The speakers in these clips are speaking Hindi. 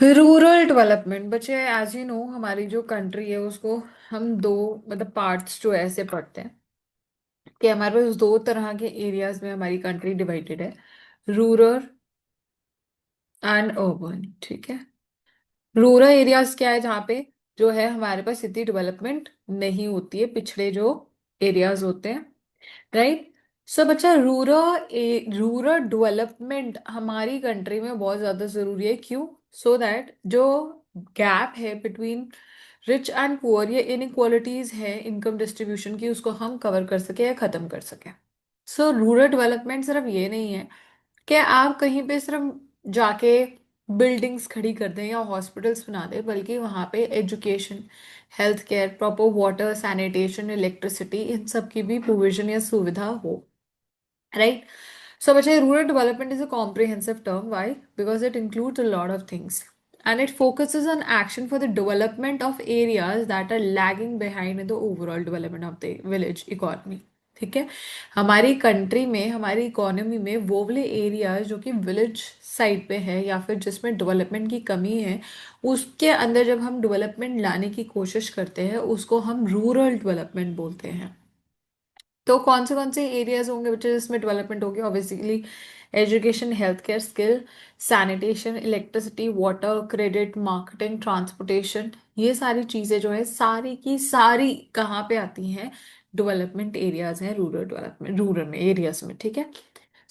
रूरल डेवलपमेंट बच्चे, एज यू नो, हमारी जो कंट्री है उसको हम दो, मतलब पार्ट्स जो ऐसे पढ़ते हैं कि हमारे पास दो तरह के एरियाज में हमारी कंट्री डिवाइडेड है, रूरल एंड अर्बन। ठीक है। रूरल एरियाज क्या है? जहाँ पे जो है हमारे पास इतनी डेवलपमेंट नहीं होती है, पिछड़े जो एरियाज होते हैं, राइट। सो बच्चा, रूरल डेवलपमेंट हमारी कंट्री में बहुत ज्यादा जरूरी है। क्यों? सो दैट जो गैप है बिटवीन रिच एंड पुअर, ये इनइक्वालिटीज है इनकम डिस्ट्रीब्यूशन की, उसको हम कवर कर सके या खत्म कर सके। सो रूरल डेवलपमेंट सिर्फ ये नहीं है कि आप कहीं पे सिर्फ जाके बिल्डिंग्स खड़ी कर दें या हॉस्पिटल्स बना दें, बल्कि वहाँ पे education, health care, proper water, sanitation, electricity, इन सब की भी प्रोविजन या सुविधा हो, राइट। So, बच्चे, rural development is a comprehensive term. Why? Because it includes a lot of things. And it focuses on action for the development of areas that are lagging behind in the overall development of the village economy. ठीक है। हमारी कंट्री में, हमारी इकोनॉमी में वो वाले एरियाज जो कि विलेज साइड पे है या फिर जिसमें डेवलपमेंट की कमी है, उसके अंदर जब हम डेवलपमेंट लाने की कोशिश करते हैं उसको हम रूरल डेवलपमेंट बोलते हैं। तो कौन से एरियाज होंगे बच्चे जिसमें डेवलपमेंट होगी? Obviously education, health care, skill, sanitation, electricity, water, credit, marketing, transportation, ये सारी चीजें जो है सारी की सारी कहाँ पे आती हैं? डेवलपमेंट एरियाज हैं, रूरल डेवलपमेंट, रूरल में एरियाज में। ठीक है।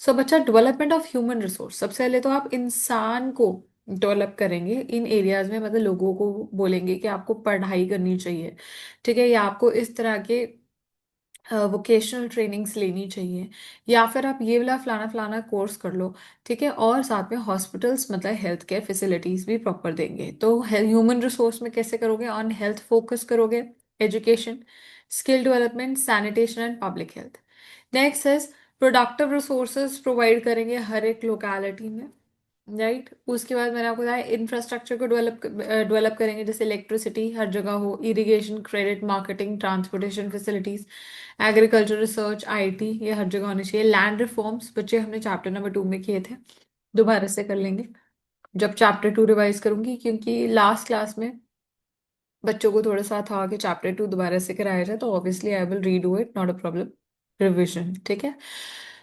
सो बच्चा, डेवलपमेंट ऑफ ह्यूमन रिसोर्स, सबसे पहले तो आप इंसान को डेवलप करेंगे इन एरियाज में, मतलब लोगों को बोलेंगे कि आपको पढ़ाई करनी चाहिए, ठीक है, या आपको इस तरह के वोकेशनल ट्रेनिंग्स लेनी चाहिए, या फिर आप ये वाला फलाना फलाना कोर्स कर लो, ठीक है, और साथ में हॉस्पिटल्स, मतलब हेल्थ केयर फैसिलिटीज भी प्रॉपर देंगे। तो ह्यूमन रिसोर्स में कैसे करोगे? ऑन हेल्थ फोकस करोगे, education, skill development, sanitation and public health. Next is productive resources provide करेंगे हर एक लोकेलिटी में, राइट। उसके बाद मैंने आपको बताया इंफ्रास्ट्रक्चर को डेवलप करेंगे, जैसे इलेक्ट्रिसिटी हर जगह हो, irrigation, credit, marketing, transportation facilities, agriculture, research, IT, ये हर जगह होनी चाहिए। लैंड रिफॉर्म्स बच्चे हमने चैप्टर नंबर 2 में किए थे, दोबारा से कर लेंगे जब चैप्टर 2 रिवाइज करूंगी, क्योंकि लास्ट क्लास में बच्चों को थोड़ा सा था कि चैप्टर 2 दोबारा से कराया जाए, तो obviously I will redo it, not a problem, revision. ठीक है।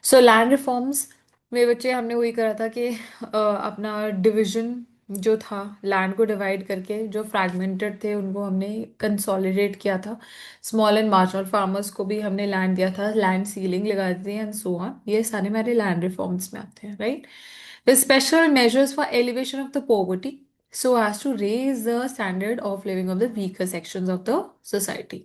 सो लैंड रिफॉर्म्स में बच्चे हमने वही करा था कि अपना डिवीजन जो था, लैंड को डिवाइड करके जो फ्रैगमेंटेड थे उनको हमने कंसोलिडेट किया था। स्मॉल एंड मार्जिनल फार्मर्स को भी हमने लैंड दिया था, लैंड सीलिंग लगा दी एंड सो ऑन। ये सारे हमारे लैंड रिफॉर्म्स में आते हैं, right. with special measures for elevation of the poverty so as to raise the standard of living of the weaker sections of the society।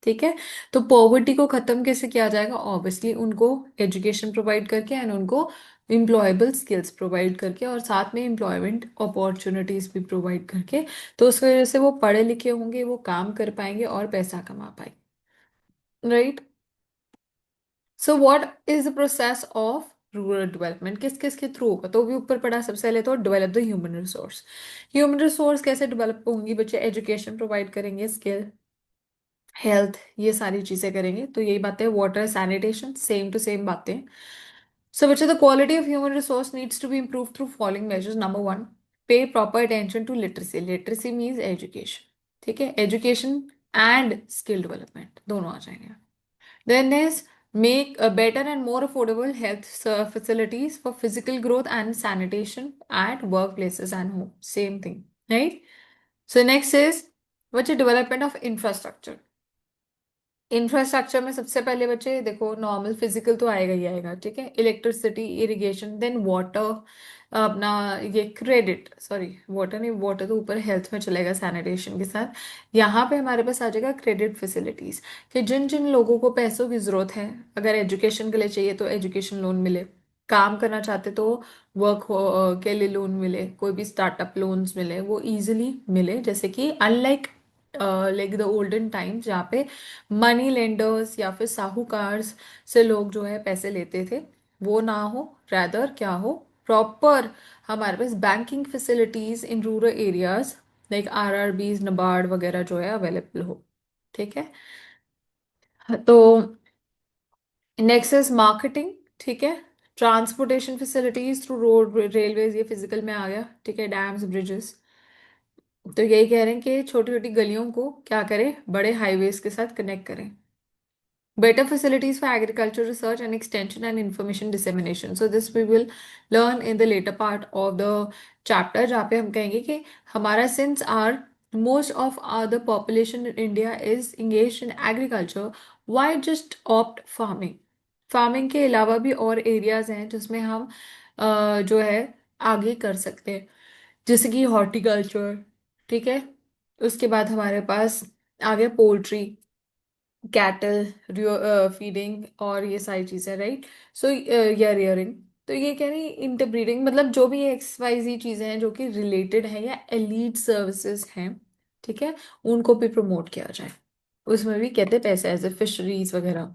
ठीक है। तो पॉवर्टी को खत्म कैसे किया जाएगा? ऑब्वियसली उनको एजुकेशन प्रोवाइड करके एंड उनको एम्प्लॉयबल स्किल्स प्रोवाइड करके और साथ में एम्प्लॉयमेंट अपॉर्चुनिटीज भी प्रोवाइड करके। तो उस वजह से वो पढ़े लिखे होंगे, वो काम कर पाएंगे और पैसा कमा पाएंगे, right. So what is the process of rural development? किस किस के थ्रू होगा? तो भी ऊपर पढ़ा सबसे पहले तो develop the human resource. Human resource कैसे डेवलप होंगी बच्चे? एजुकेशन प्रोवाइड करेंगे, स्किल, हेल्थ, ये सारी चीजें करेंगे। तो यही बातें, water, sanitation, same to same बातें। सो बच्चे, the quality of human resource needs to be improve through following measures. Number 1, pay proper attention to literacy. Literacy means education, ठीक है, एजुकेशन एंड स्किल डेवलपमेंट दोनों आ जाएंगे। Then is make a better and more affordable health facilities for physical growth and sanitation at workplaces and home. Same thing, right? So next is what's the development of infrastructure? Infrastructure में सबसे पहले बच्चे देखो, नॉर्मल फिजिकल तो आएगा ही आएगा, ठीक है, इलेक्ट्रिसिटी, इरिगेशन, देन वाटर, अपना ये क्रेडिट, सॉरी वाटर नहीं, वाटर तो ऊपर हेल्थ में चलेगा सैनिटेशन के साथ। यहाँ पे हमारे पास आ जाएगा क्रेडिट फैसिलिटीज, कि जिन जिन लोगों को पैसों की जरूरत है, अगर एजुकेशन के लिए चाहिए तो एजुकेशन लोन मिले, काम करना चाहते तो वर्क के लिए लोन मिले, कोई भी स्टार्टअप लोन्स मिले, वो इजीली मिले। जैसे कि unlike like the olden times जहाँ पे मनी लेंडर्स या फिर साहूकार्स से लोग जो है पैसे लेते थे, वो ना हो, रैदर क्या हो, प्रॉपर हमारे पास banking facilities in rural areas like RRBs, NABARD वगैरह जो है अवेलेबल हो। ठीक है। तो नेक्स्ट इज मार्केटिंग, ठीक है, transportation facilities through road, railways, ये फिजिकल में आ गया, ठीक है, डैम्स, ब्रिजेस, तो यही कह रहे हैं कि छोटी छोटी गलियों को क्या करें, बड़े हाईवेज के साथ कनेक्ट करें. Better facilities for agriculture research and extension and information dissemination. So this we will learn in the later part of the chapter, जहाँ पे हम कहेंगे कि हमारा since our most of the population in India is engaged in agriculture, why just opt farming? Farming के अलावा भी और एरियाज हैं जिसमें हम जो है आगे कर सकते हैं, जैसे कि हॉर्टिकल्चर. ठीक है. उसके बाद हमारे पास आ गया पोल्ट्री, कैटल फीडिंग और ये सारी चीज़ें, राइट. सो या रियरिंग. तो ये कह रही इंटरब्रीडिंग, मतलब जो भी एक्स वाई जी चीज़ें हैं जो कि रिलेटेड है या एलीट सर्विसेज हैं, ठीक है, उनको भी प्रमोट किया जाए. उसमें भी कहते हैं पैसे एज ए फिशरीज वगैरह.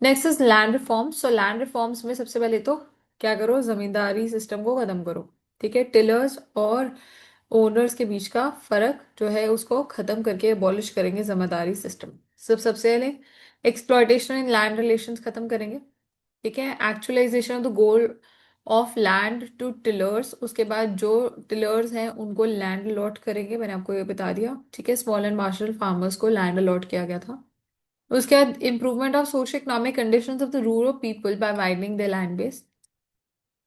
Next is land reforms. So land reforms में सबसे पहले तो क्या करो, जमींदारी सिस्टम को खत्म करो. ठीक है. टिलर्स और ओनर्स के बीच का फर्क जो है उसको खत्म करके अबॉलिश करेंगे जमींदारी सिस्टम. सबसे पहले एक्सप्लॉयटेशन इन लैंड रिलेशंस खत्म करेंगे. ठीक है. Actualization of the goal of land to tillers. उसके बाद जो टिलर्स हैं उनको लैंड अलॉट करेंगे, मैंने आपको ये बता दिया. ठीक है. स्मॉल एंड मार्जिनल फार्मर्स को लैंड अलॉट किया गया था. उसके बाद improvement of socio economic conditions of the rural people by widening the land base.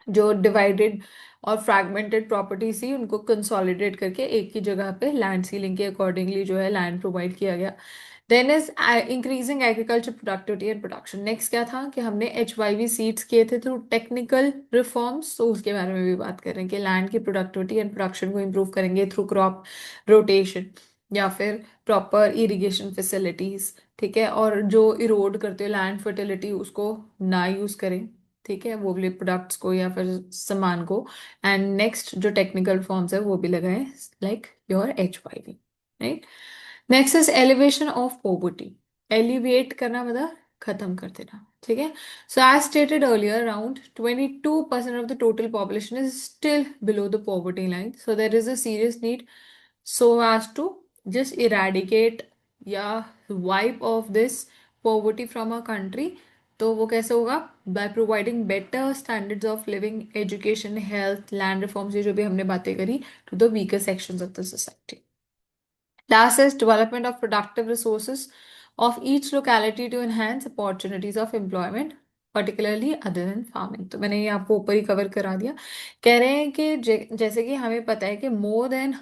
जो डिवाइडेड और फ्रैगमेंटेड प्रॉपर्टीज थी उनको कंसोलिडेट करके एक ही जगह पे लैंड सीलिंग के अकॉर्डिंगली जो है लैंड प्रोवाइड किया गया. Then is increasing agriculture productivity and production. Next क्या था कि हमने HYV सीड्स किए थे थ्रू टेक्निकल रिफॉर्म्स, तो उसके बारे में भी बात कर रहे हैं कि लैंड की प्रोडक्टिविटी एंड प्रोडक्शन को इम्प्रूव करेंगे थ्रू क्रॉप रोटेशन या फिर प्रॉपर इरिगेशन फैसिलिटीज. ठीक है. और जो इरोड करते हो लैंड फर्टिलिटी उसको ना यूज करें. ठीक है. वो भी प्रोडक्ट्स को या फिर सामान को. एंड नेक्स्ट जो टेक्निकल फॉर्म्स है वो भी लगाए, like your HYV, right. Next is elevation of poverty. Elevate करना मतलब खत्म कर देना. ठीक है. So as stated earlier, around 22% of the total population is still below the poverty line. So there is a serious need so as to just eradicate या wipe off this poverty from our country. तो वो कैसे होगा? by providing better standards of living, education, health, land reforms, ये जो भी हमने बातें करी, to the weaker sections of the society. Last is development of productive resources of each locality to enhance opportunities of employment, particularly other than farming. तो मैंने ये आपको ऊपर ही कवर करा दिया. कह रहे हैं कि जैसे कि हमें पता है कि more than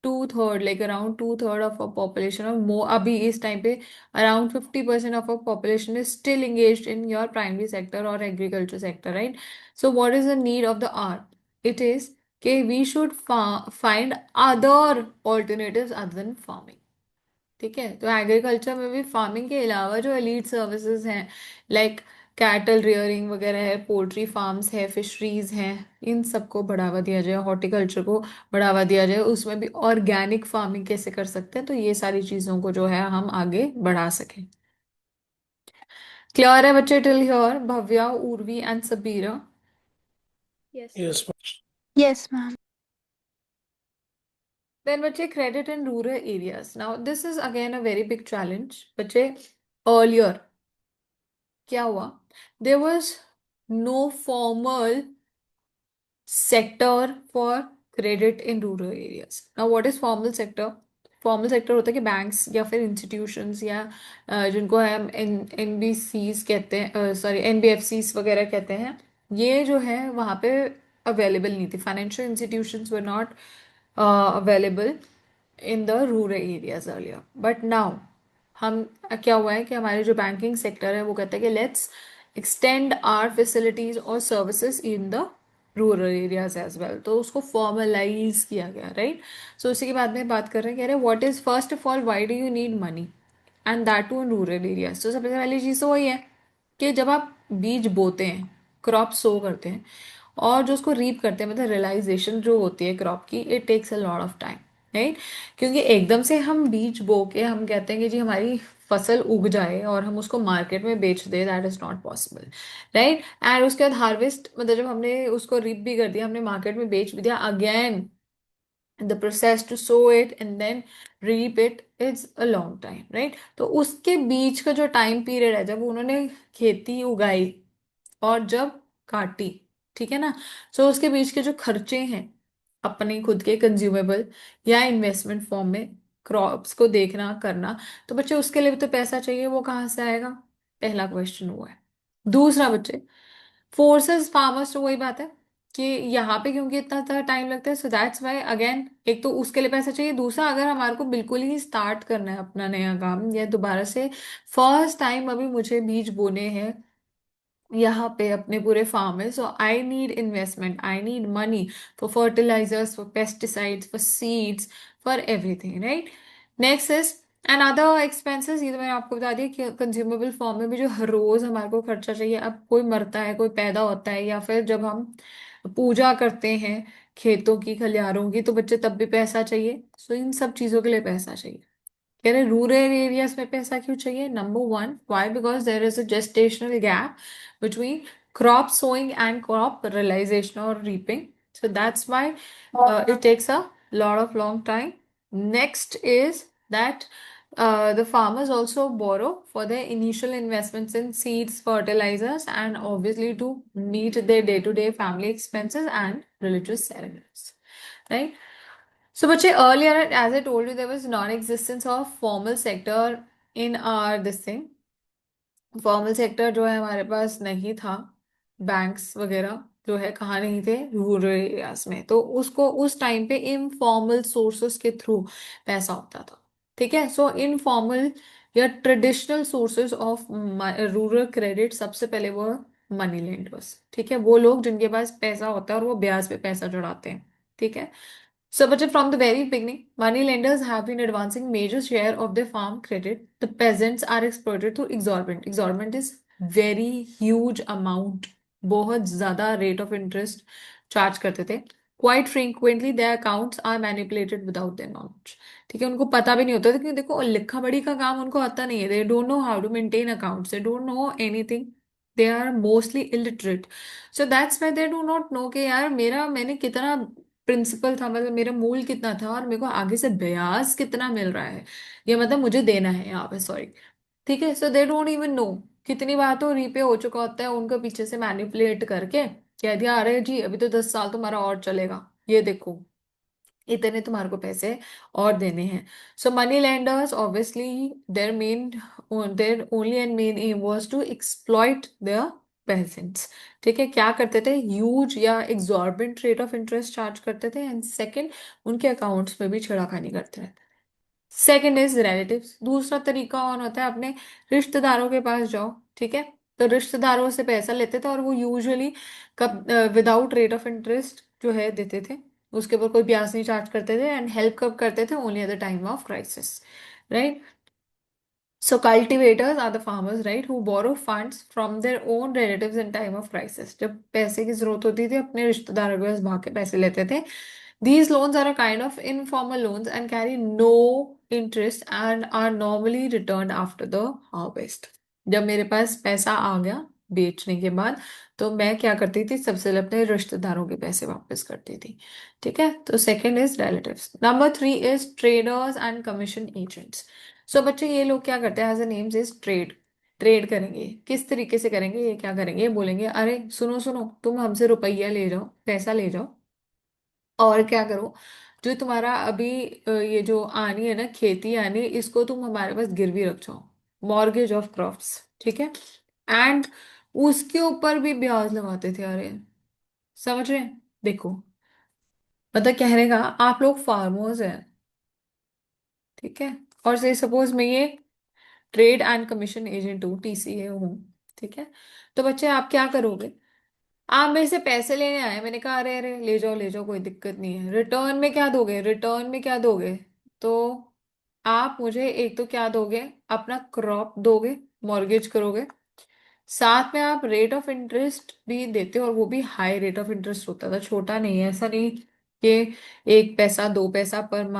two third, like around two third of population और मोर अभी इस टाइम पे around 50% of population is still engaged in your primary sector or agriculture sector, right? So what is the need of the hour? It is कि we should find other alternatives other than farming. ठीक है. तो एग्रीकल्चर में भी फार्मिंग के अलावा जो एलीट सर्विसेज हैं, लाइक कैटल रियरिंग वगैरह है, पोल्ट्री फार्म्स है, फिशरीज हैं, इन सबको बढ़ावा दिया जाए. हॉर्टिकल्चर को बढ़ावा दिया जाए. उसमें भी ऑर्गेनिक फार्मिंग कैसे कर सकते हैं, तो ये सारी चीज़ों को जो है हम आगे बढ़ा सकें. क्लियर है बच्चे till here? Bhavya, Urvi and Sabira. Yes. Yes, Yes, ma'am. Then बच्चे credit in rural areas. Now this is again a very big challenge. बच्चे earlier क्या हुआ? There was no formal sector for credit in rural areas. Now what is formal sector? Formal sector होता है कि बैंक्स या फिर इंस्टीट्यूशंस या जिनको हम NBCs कहते हैं, सॉरी NBFCs वगैरह कहते हैं, ये जो है वहाँ पे अवेलेबल नहीं थी. Financial institutions were not available in the rural areas earlier. But now हम क्या हुआ है कि हमारे जो बैंकिंग सेक्टर है वो कहता है कि लेट्स एक्सटेंड आर फैसिलिटीज और services in the rural areas as well. तो उसको फॉर्मलाइज किया गया, राइट. सो उसी के बाद में बात कर रहे हैं, कह रहे हैं what is first of all why do you need money and that too in rural areas. तो सबसे पहली चीज़ तो वही है कि जब आप बीज बोते हैं, क्रॉप सो करते हैं, और जो उसको रीप करते हैं, मतलब रियलाइजेशन जो होती है क्रॉप की, it takes a lot of time, right. क्योंकि एकदम से हम बीज बो के हम कहते हैं कि जी हमारी फसल उग जाए और हम उसको मार्केट में बेच दें, that is not possible, right. And उसके बाद हार्वेस्ट, मतलब जब हमने उसको रिप भी कर दिया, हमने मार्केट में बेच भी दिया, again the process to sow it and then reap it is a long time, right. तो उसके बीच का जो टाइम पीरियड है जब उन्होंने खेती उगाई और जब काटी, ठीक है ना, सो उसके बीच के जो खर्चे हैं अपने खुद के कंज्यूमेबल या इन्वेस्टमेंट फॉर्म में क्रॉप्स को देखना करना, तो बच्चे उसके लिए भी तो पैसा चाहिए, वो कहाँ से आएगा? पहला क्वेश्चन वो है। दूसरा बच्चे, फोर्सेस फार्मर्स, तो वही बात है कि यहाँ पे क्योंकि इतना टाइम लगता है, सो दैट्स वाई अगेन, एक तो उसके लिए पैसा चाहिए, दूसरा अगर हमारे को बिल्कुल ही स्टार्ट करना है अपना नया काम या दोबारा से फर्स्ट टाइम अभी मुझे बीज बोने हैं यहाँ पे अपने पूरे फार्म में, so I need investment, I need money for fertilisers, for pesticides, for seeds, for everything, right? Next is and other expenses, ये तो मैंने आपको बता दिया कि कंज्यूमेबल फॉर्म में भी जो हर रोज हमारे को खर्चा चाहिए। अब कोई मरता है, कोई पैदा होता है, या फिर जब हम पूजा करते हैं खेतों की, खलिहानों की, तो बच्चे तब भी पैसा चाहिए। सो इन सब चीजों के लिए पैसा चाहिए। कह रहे रूरल एरियाज में पैसा क्यों चाहिए? Number one, why? Because there is a gestational gap between crop sowing and crop realization और reaping, so that's why it takes a lot of long time. Next is that the farmers also borrow for their initial investments in seeds, fertilizers, and obviously to meet their day-to-day family expenses and religious ceremonies, right? So, Bache, earlier, as I told you, there was non-existence of formal sector in our this thing. Formal sector जो है हमारे पास नहीं था, बैंक्स वगैरह जो है कहाँ नहीं थे, रूरल एरियाज में। तो उसको उस टाइम पे इनफॉर्मल सोर्सेस के थ्रू पैसा होता था। ठीक है, सो इनफॉर्मल या traditional sources of rural credit सबसे पहले वो मनी लेंडर्स। ठीक है, वो लोग जिनके पास पैसा होता है और वो ब्याज पे पैसा चढ़ाते हैं। ठीक है, so, but from the very beginning, money lenders have been advancing major share of their farm credit. The peasants are exploited through exorbitant. Exorbitant is very huge amount. बहुत ज्यादा rate of interest charge करते थे. Quite frequently, their accounts are manipulated without their knowledge. ठीक है, उनको पता भी नहीं होता था, क्योंकि देखो लिखा पढ़ी का काम उनको आता नहीं है. They don't know how to maintain accounts. They don't know anything. They are mostly illiterate. So that's why they do not know कि यार मेरा मैंने कितना प्रिंसिपल था, मतलब मेरा मूल कितना था और मेरे को आगे से ब्याज कितना मिल रहा है, ये मतलब मुझे देना है यहाँ पे, सॉरी। ठीक है, सो दे डोंट इवन नो कितनी बार तो रीपे हो चुका होता है, उनको पीछे से मैनिपुलेट करके कह दिया अरे जी अभी तो 10 साल तुम्हारा और चलेगा, ये देखो इतने तुम्हारे को पैसे और देने हैं। So money lenders obviously their main their only and main aim was to exploit their peasants. ठीक है, क्या करते थे? ह्यूज या exorbitant rate of interest charge करते थे, एंड सेकंड उनके अकाउंट्स में भी छेड़खानी करते रहते थे। Second is relatives. दूसरा तरीका और होता है अपने रिश्तेदारों के पास जाओ। ठीक है, तो रिश्तेदारों से पैसा लेते थे और वो यूजुअली कब विदाउट रेट ऑफ इंटरेस्ट जो है देते थे, उसके ऊपर कोई ब्याज नहीं चार्ज करते थे, एंड हेल्प कब करते थे? Only at the time of crisis, right? So cultivators are the farmers, right, who borrow funds from their own relatives in time of crisis. जब पैसे की जरूरत होती थी अपने रिश्तेदारों के पास भाग के पैसे लेते थे. These loans are a kind of informal loans and carry no interest and are normally returned after the harvest. जब मेरे पास पैसा आ गया बेचने के बाद, तो मैं क्या करती थी? सबसे पहले अपने रिश्तेदारों के पैसे वापस करती थी। ठीक है, तो second is relatives. Number three is traders and commission agents. So बच्चे ये लोग क्या करते हैं? As a names is trade. Trade करेंगे, किस तरीके से करेंगे? ये क्या करेंगे? ये बोलेंगे अरे सुनो सुनो, तुम हमसे रुपया ले जाओ, पैसा ले जाओ, और क्या करो, जो तुम्हारा अभी ये जो आनी है ना, खेती आनी, इसको तुम हमारे पास गिरवी रख जाओ, मॉर्गेज ऑफ क्रॉप्स। ठीक है, एंड उसके ऊपर भी ब्याज लगाते थे। अरे समझ रहे हैं? देखो, मतलब कहने का आप लोग फार्मर्स हैं, ठीक है, और से सपोज मैं ये ट्रेड एंड कमीशन एजेंट हूँ, टीसीए हूँ। ठीक है, तो बच्चे आप क्या करोगे? आप मेरे से पैसे लेने आए, मैंने कहा अरे अरे ले जाओ कोई दिक्कत नहीं है, रिटर्न में क्या दोगे? रिटर्न में क्या दोगे? तो आप मुझे एक तो क्या दोगे? अपना क्रॉप दोगे, मॉर्गेज करोगे, साथ में आप रेट ऑफ इंटरेस्ट भी देते हो, और वो भी हाई रेट ऑफ इंटरेस्ट होता था, छोटा नहीं है, ऐसा नहीं कि 1 पैसा 2 पैसा per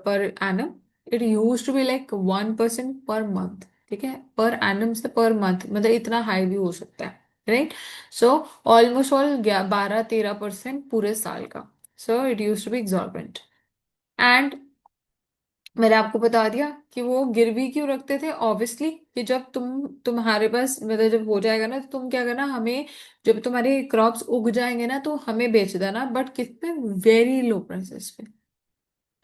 per annum. It use to be like 1% per month. ठीक है, पर एनम से पर मंथ मतलब इतना हाई भी हो सकता है, राइट? सो ऑलमोस्ट ऑल 12-13% पूरे साल का। So it use to be exorbitant. And मैंने आपको बता दिया कि वो गिरवी क्यों रखते थे, ऑब्वियसली कि जब तुम्हारे पास मतलब जब हो जाएगा ना, तो तुम क्या करना, हमें जब तुम्हारे क्रॉप्स उग जाएंगे ना तो हमें बेच देना, बट कितने, वेरी लो प्राइसेस पे।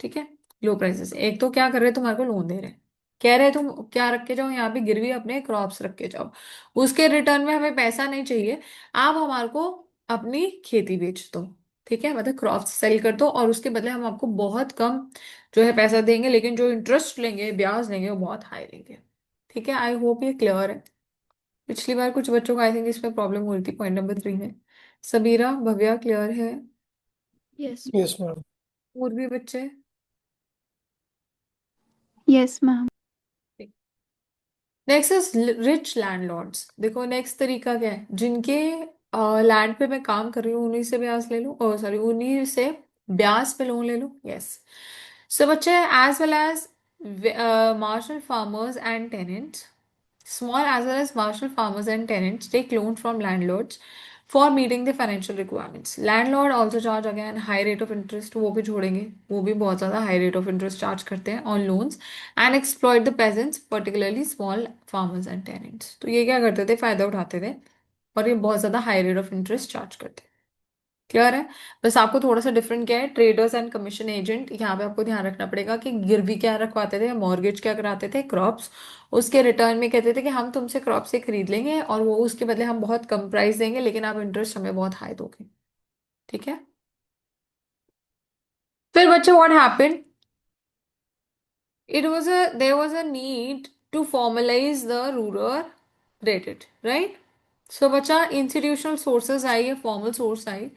ठीक है, लो प्राइसेस। एक तो क्या कर रहे हैं, तुम्हारे को लोन दे रहे हैं, कह रहे हैं तुम क्या रख के जाओ यहाँ पे, गिरवी अपने क्रॉप्स रख के जाओ, उसके रिटर्न में हमें पैसा नहीं चाहिए, आप हमारे को अपनी खेती बेच दो। ठीक है, मतलब क्रॉप्स सेल कर दो और उसके बदले हम आपको बहुत कम जो है पैसा देंगे, लेकिन जो इंटरेस्ट लेंगे, ब्याज लेंगे, वो बहुत हाई लेंगे। ठीक है, आई होप ये क्लियर है। पिछली बार कुछ बच्चों को आई थिंक इसमें प्रॉब्लम हो रही थी पॉइंट नंबर 3 में। सबीरा, भव्या, क्लियर है? Yes. Yes, ma'am. और भी बच्चे? Yes, ma'am. Next is rich landlords. देखो नेक्स्ट तरीका क्या है, जिनके लैंड पे मैं काम कर रही हूँ उन्हीं से ब्याज ले लूँ, और सॉरी उन्हीं से ब्याज पे लोन ले लूँ। यस, सो बच्चे, as well as marginal farmers and tenants, small as well as marginal farmers and tenants take loan from landlords for meeting their financial requirements. Landlord also charge again high rate of interest, वो भी छोड़ेंगे, वो भी बहुत ज़्यादा high rate of interest charge करते हैं on loans and exploit the peasants, particularly small farmers and tenants. तो ये क्या करते थे, फायदा उठाते थे और ये बहुत ज़्यादा high rate of interest charge करते हैं। क्लियर है? बस आपको थोड़ा सा डिफरेंट क्या है, ट्रेडर्स एंड कमीशन एजेंट, यहाँ पे आपको ध्यान रखना पड़ेगा कि गिरवी क्या रखवाते थे, मॉर्गेज क्या कराते थे, क्रॉप्स, उसके रिटर्न में कहते थे कि हम तुमसे क्रॉप से खरीद लेंगे और वो उसके बदले हम बहुत कम प्राइस देंगे, लेकिन आप इंटरेस्ट हमें बहुत हाई दोगे। ठीक है, फिर बच्चे what happened, it was a there was a need to formalise the rural credit, right? So बच्चा, इंस्टीट्यूशनल सोर्सेज आई है, फॉर्मल सोर्स आई।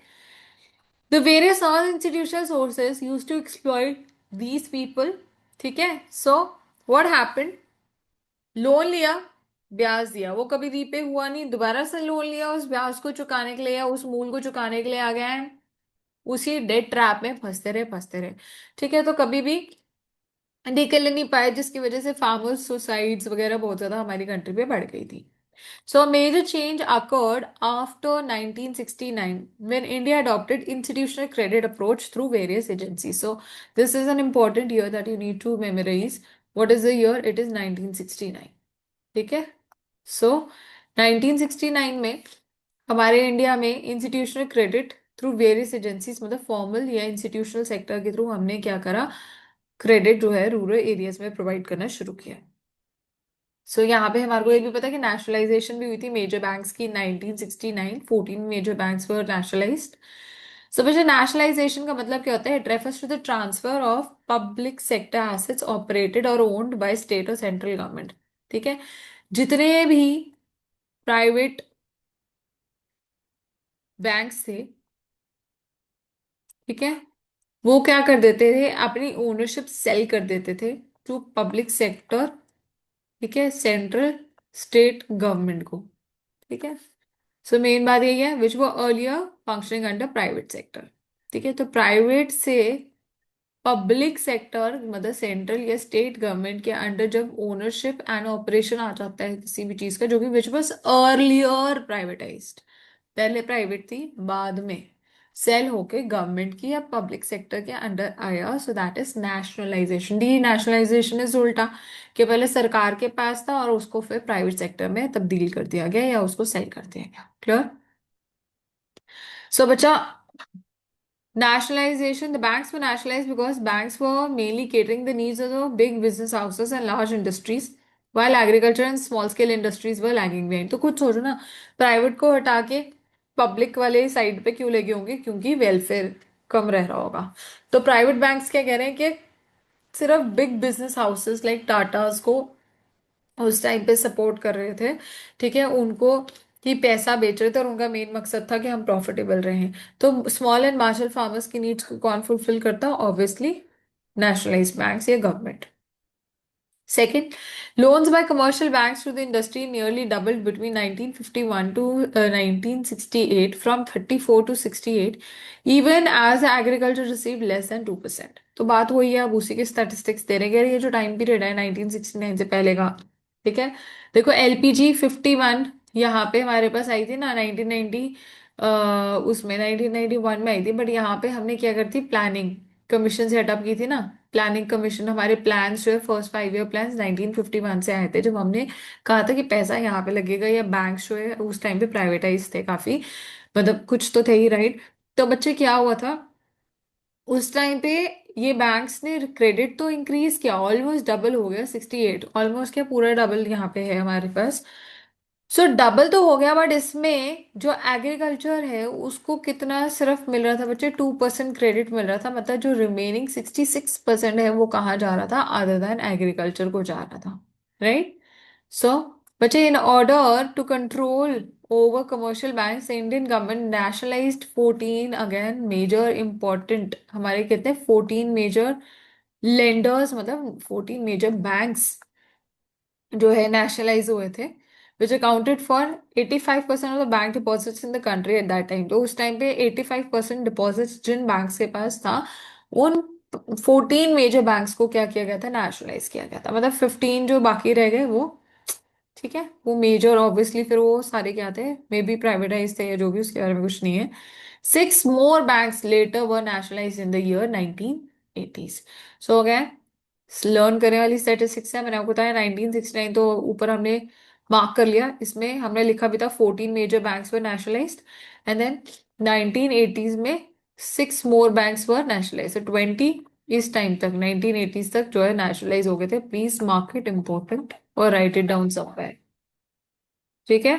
The various non-institutional sources used to exploit these people. ठीक है, so what happened? लोन लिया, ब्याज दिया, वो कभी रीपे हुआ नहीं, दोबारा से लोन लिया उस ब्याज को चुकाने के लिए या उस मूल को चुकाने के लिए, आ गए हैं उसी डेट ट्रैप में फंसते रहे, फंसते रहे। ठीक है, तो कभी भी निकल नहीं पाए, जिसकी वजह से फार्मर्स सुसाइड्स वगैरह बहुत ज्यादा हमारी कंट्री पे बढ़ गई थी। So a major change occurred after 1969 when India adopted institutional credit approach through various agencies. So this is an important year that you need to memorize. What is the year? It is 1969. ठीक है? So 1969 में हमारे इंडिया में institutional credit through various agencies, मतलब फॉर्मल या इंस्टीट्यूशनल सेक्टर के थ्रू हमने क्या करा, क्रेडिट जो है रूरल एरियाज में प्रोवाइड करना शुरू किया। सो यहाँ पे हमारे को ये भी पता है कि नेशनलाइजेशन भी हुई थी मेजर बैंक्स की 1969, 14 major banks were nationalized. So वैसे नेशनलाइजेशन का मतलब क्या होता है, it refers to the transfer of public sector assets operated और ओन्ड बाय स्टेट और सेंट्रल गवर्नमेंट। ठीक है, जितने भी प्राइवेट बैंक्स थे, ठीक है, वो क्या कर देते थे, अपनी ओनरशिप सेल कर देते थे टू पब्लिक सेक्टर, ठीक है, सेंट्रल स्टेट गवर्नमेंट को। ठीक है, सो मेन बात यही है, विच वो earlier functioning under private sector. ठीक है, तो प्राइवेट से पब्लिक सेक्टर मतलब सेंट्रल या स्टेट गवर्नमेंट के अंडर जब ओनरशिप एंड ऑपरेशन आ जाता है किसी भी चीज का, जो कि विच वॉज अर्लियर प्राइवेटाइज्ड, पहले प्राइवेट थी, बाद में सेल होके गवर्नमेंट की या पब्लिक सेक्टर के अंडर आया, so that is nationalisation. D nationalisation is उल्टा, कि पहले सरकार के पास था और उसको फिर प्राइवेट सेक्टर में तब्दील कर दिया गया या उसको सेल कर दिया गया। क्लियर? सो बच्चा, nationalization, the banks were nationalized because banks were mainly catering the needs of the big business houses and large industries, while agriculture and small scale industries were lagging behind. तो कुछ सोचो ना, प्राइवेट को हटा के पब्लिक वाले साइड पे क्यों लगे होंगे, क्योंकि वेलफेयर कम रह रहा होगा। तो प्राइवेट बैंक्स क्या कह रहे हैं कि सिर्फ big business houses like Tatas को उस टाइम पे सपोर्ट कर रहे थे। ठीक है, उनको ही पैसा बेच रहे थे और उनका मेन मकसद था कि हम प्रॉफिटेबल रहें। तो स्मॉल एंड मार्जिनल फार्मर्स की नीड्स को कौन फुलफिल करता? ऑब्वियसली नेशनलाइज्ड बैंक्स या government. Second, loans by commercial banks to the industry nearly doubled between 1951 to 1968, from 34 to 68, even as agriculture received less than 2%. तो बात वही है, अब उसी के स्टैटिस्टिक्स दे रहे हैं, ये जो टाइम पीरियड है 1969 से पहले का। ठीक है, देखो एलपीजी 51 यहाँ पे हमारे पास आई थी ना 1990, उसमें 1991 में आई थी, बट यहाँ पे हमने क्या करती, प्लानिंग कमीशन सेटअप की थी ना, प्लानिंग कमीशन, हमारे प्लान्स जो है फर्स्ट 5 ईयर प्लान्स 1951 से आए थे, जब हमने कहा था कि पैसा यहाँ पे लगेगा, या बैंक जो है उस टाइम पे प्राइवेटाइज थे काफी, मतलब कुछ तो थे ही, राइट। तो बच्चे क्या हुआ था उस टाइम पे, ये बैंक्स ने क्रेडिट तो इंक्रीज किया, ऑलमोस्ट डबल हो गया, 68, ऑलमोस्ट क्या पूरा डबल यहाँ पे है हमारे पास। सो डबल तो हो गया, बट इसमें जो एग्रीकल्चर है उसको कितना सिर्फ मिल रहा था बच्चे, 2% क्रेडिट मिल रहा था, मतलब जो रिमेनिंग 66% है वो कहाँ जा रहा था, अदर देन एग्रीकल्चर को जा रहा था, राइट। सो बच्चे, in order to control over commercial banks, Indian government nationalized 14, again major important, हमारे कहते हैं 14 मेजर लेंडर्स, मतलब 14 मेजर बैंक्स जो है नेशनलाइज हुए थे, which accounted for 85% of the bank deposits in the country at that time. तो उस टाइम पे 85% डिपॉजिट्स जिन बैंक्स के पास था, उन 14 मेजर बैंक्स को क्या किया गया था, नेशनलाइज किया गया था, मतलब 15 जो बाकी रह गए वो, ठीक है, वो मेजर ऑब्वियसली फिर वो सारे क्या थे, मे बी प्राइवेटाइज थे या जो भी, उसके बारे में कुछ नहीं है। 6 more banks later were nationalized in the year 1980s। So again learn करने वाली स्टैटिस्टिक्स है, मैंने आपको बताया 1969 तो ऊपर हमने मार्क कर लिया, इसमें हमने लिखा भी था 14 major banks were nationalized, and then 1980s में 6 more banks वर नेशनलाइज्ड, 20 इस टाइम तक 1980s तक जो है नेशनलाइज हो गए थे। प्लीज मार्क इट इम्पोर्टेंट और राइट इट डाउन समवेयर, ठीक है।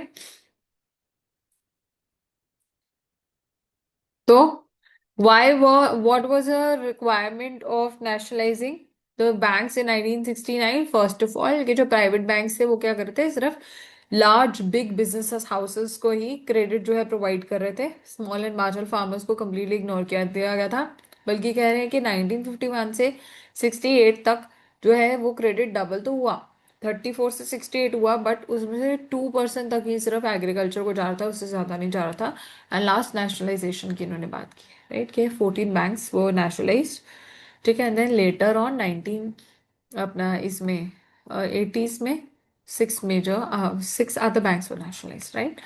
तो why what was the requirement of nationalizing the banks in 1969? First of all, कि जो प्राइवेट बैंक्स थे वो क्या करते थे, सिर्फ लार्ज बिग बिजनेस हाउसेस को ही क्रेडिट जो है प्रोवाइड कर रहे थे, स्मॉल एंड मार्जिनल फार्मर्स को कम्प्लीटली इग्नोर किया दिया गया था। बल्कि कह रहे हैं कि 1951 से 68 तक जो है वो क्रेडिट डबल तो हुआ, 34 से 68 हुआ, बट उसमें से 2% तक ही सिर्फ एग्रीकल्चर को जा रहा था, उससे ज्यादा नहीं जा रहा था। एंड लास्ट नेशनलाइजेशन की इन्होंने बात की, राइट, के 14 बैंक्स वो नेशनलाइज्ड, ठीक है। एंड देन लेटर ऑन 19 अपना इसमें 80s में 6 other banks were nationalised, right.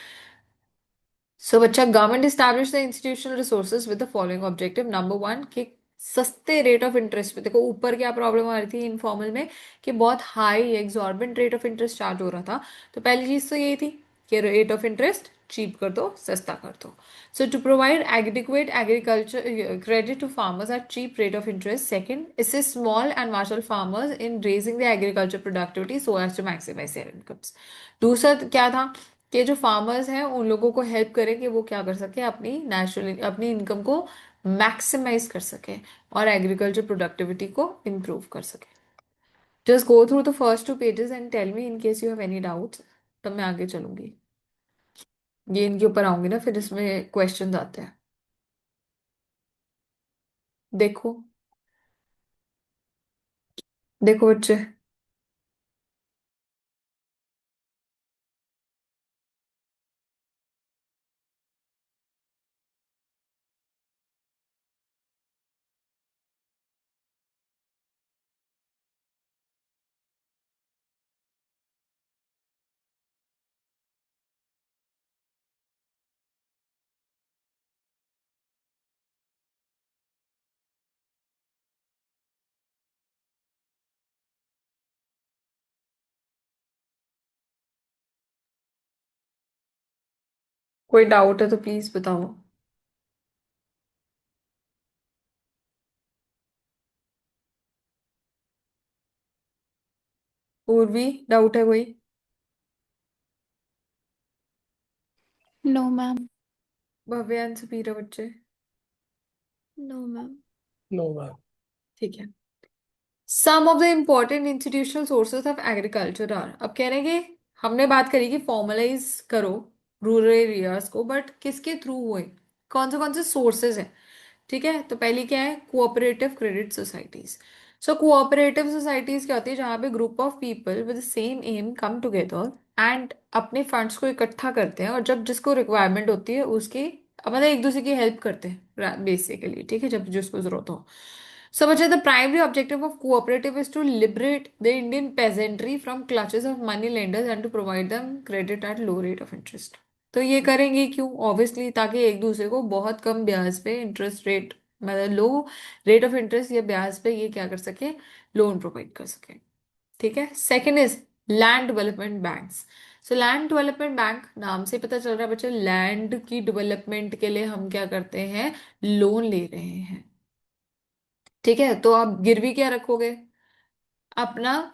So बच्चा, government establish the institutional resources with the following objective. Number one, कि सस्ते रेट ऑफ इंटरेस्ट पे, देखो ऊपर क्या प्रॉब्लम आ रही थी इनफॉर्मल में, कि बहुत high exorbitant rate of interest charge हो रहा था। तो पहली चीज तो यही थी कि रेट ऑफ इंटरेस्ट चीप कर दो, सस्ता कर दो। So to provide adequate agriculture credit to farmers at cheap rate of interest. Second, assist small and marginal farmers in raising their agriculture productivity so as to maximize their incomes. दूसरा क्या था कि जो फार्मर्स हैं उन लोगों को हेल्प करें कि वो क्या कर सके, अपनी नेचुरल अपनी इनकम को मैक्सिमाइज कर सके और एग्रीकल्चर प्रोडक्टिविटी को इम्प्रूव कर सके। Just go through the first 2 pages and tell me in case you have any doubts, तब मैं आगे चलूंगी। ये इनके ऊपर आऊंगी ना, फिर इसमें क्वेश्चंस आते हैं। देखो, देखो बच्चे, कोई डाउट है तो प्लीज बताओ। पूर्वी, डाउट है कोई? No, ma'am. भव्यांश, सपीरा बच्चे? No, ma'am. No ma'am. ठीक है। Some of the important institutional sources of agriculture are, अब कह रहे हैं कि हमने बात करी कि फॉर्मलाइज करो रूरल एरियाज को, बट किसके थ्रू हुए, कौन से सोर्सेज हैं, ठीक है। तो पहली क्या है, cooperative credit societies. So cooperative societies क्या होती है, जहाँ पे group of people with same aim come together and अपने फंड्स को इकट्ठा करते हैं, और जब जिसको रिक्वायरमेंट होती है उसकी, मतलब एक दूसरे की हेल्प करते हैं बेसिकली, ठीक है, जब जिसको जरूरत हो। So, Bachcha, the primary objective of cooperative is to liberate the Indian peasantry from clutches of money lenders and to provide them credit at low rate of interest. तो ये करेंगे क्यों, ऑब्वियसली ताकि एक दूसरे को बहुत कम ब्याज पे इंटरेस्ट रेट मतलब लो रेट ऑफ इंटरेस्ट या ब्याज पे ये क्या कर सके, लोन प्रोवाइड कर सके। ठीक है। Second is land development banks. So land development bank नाम से पता चल रहा है बच्चे, लैंड की डेवलपमेंट के लिए हम क्या करते हैं, लोन ले रहे हैं। ठीक है। तो आप गिरवी क्या रखोगे, अपना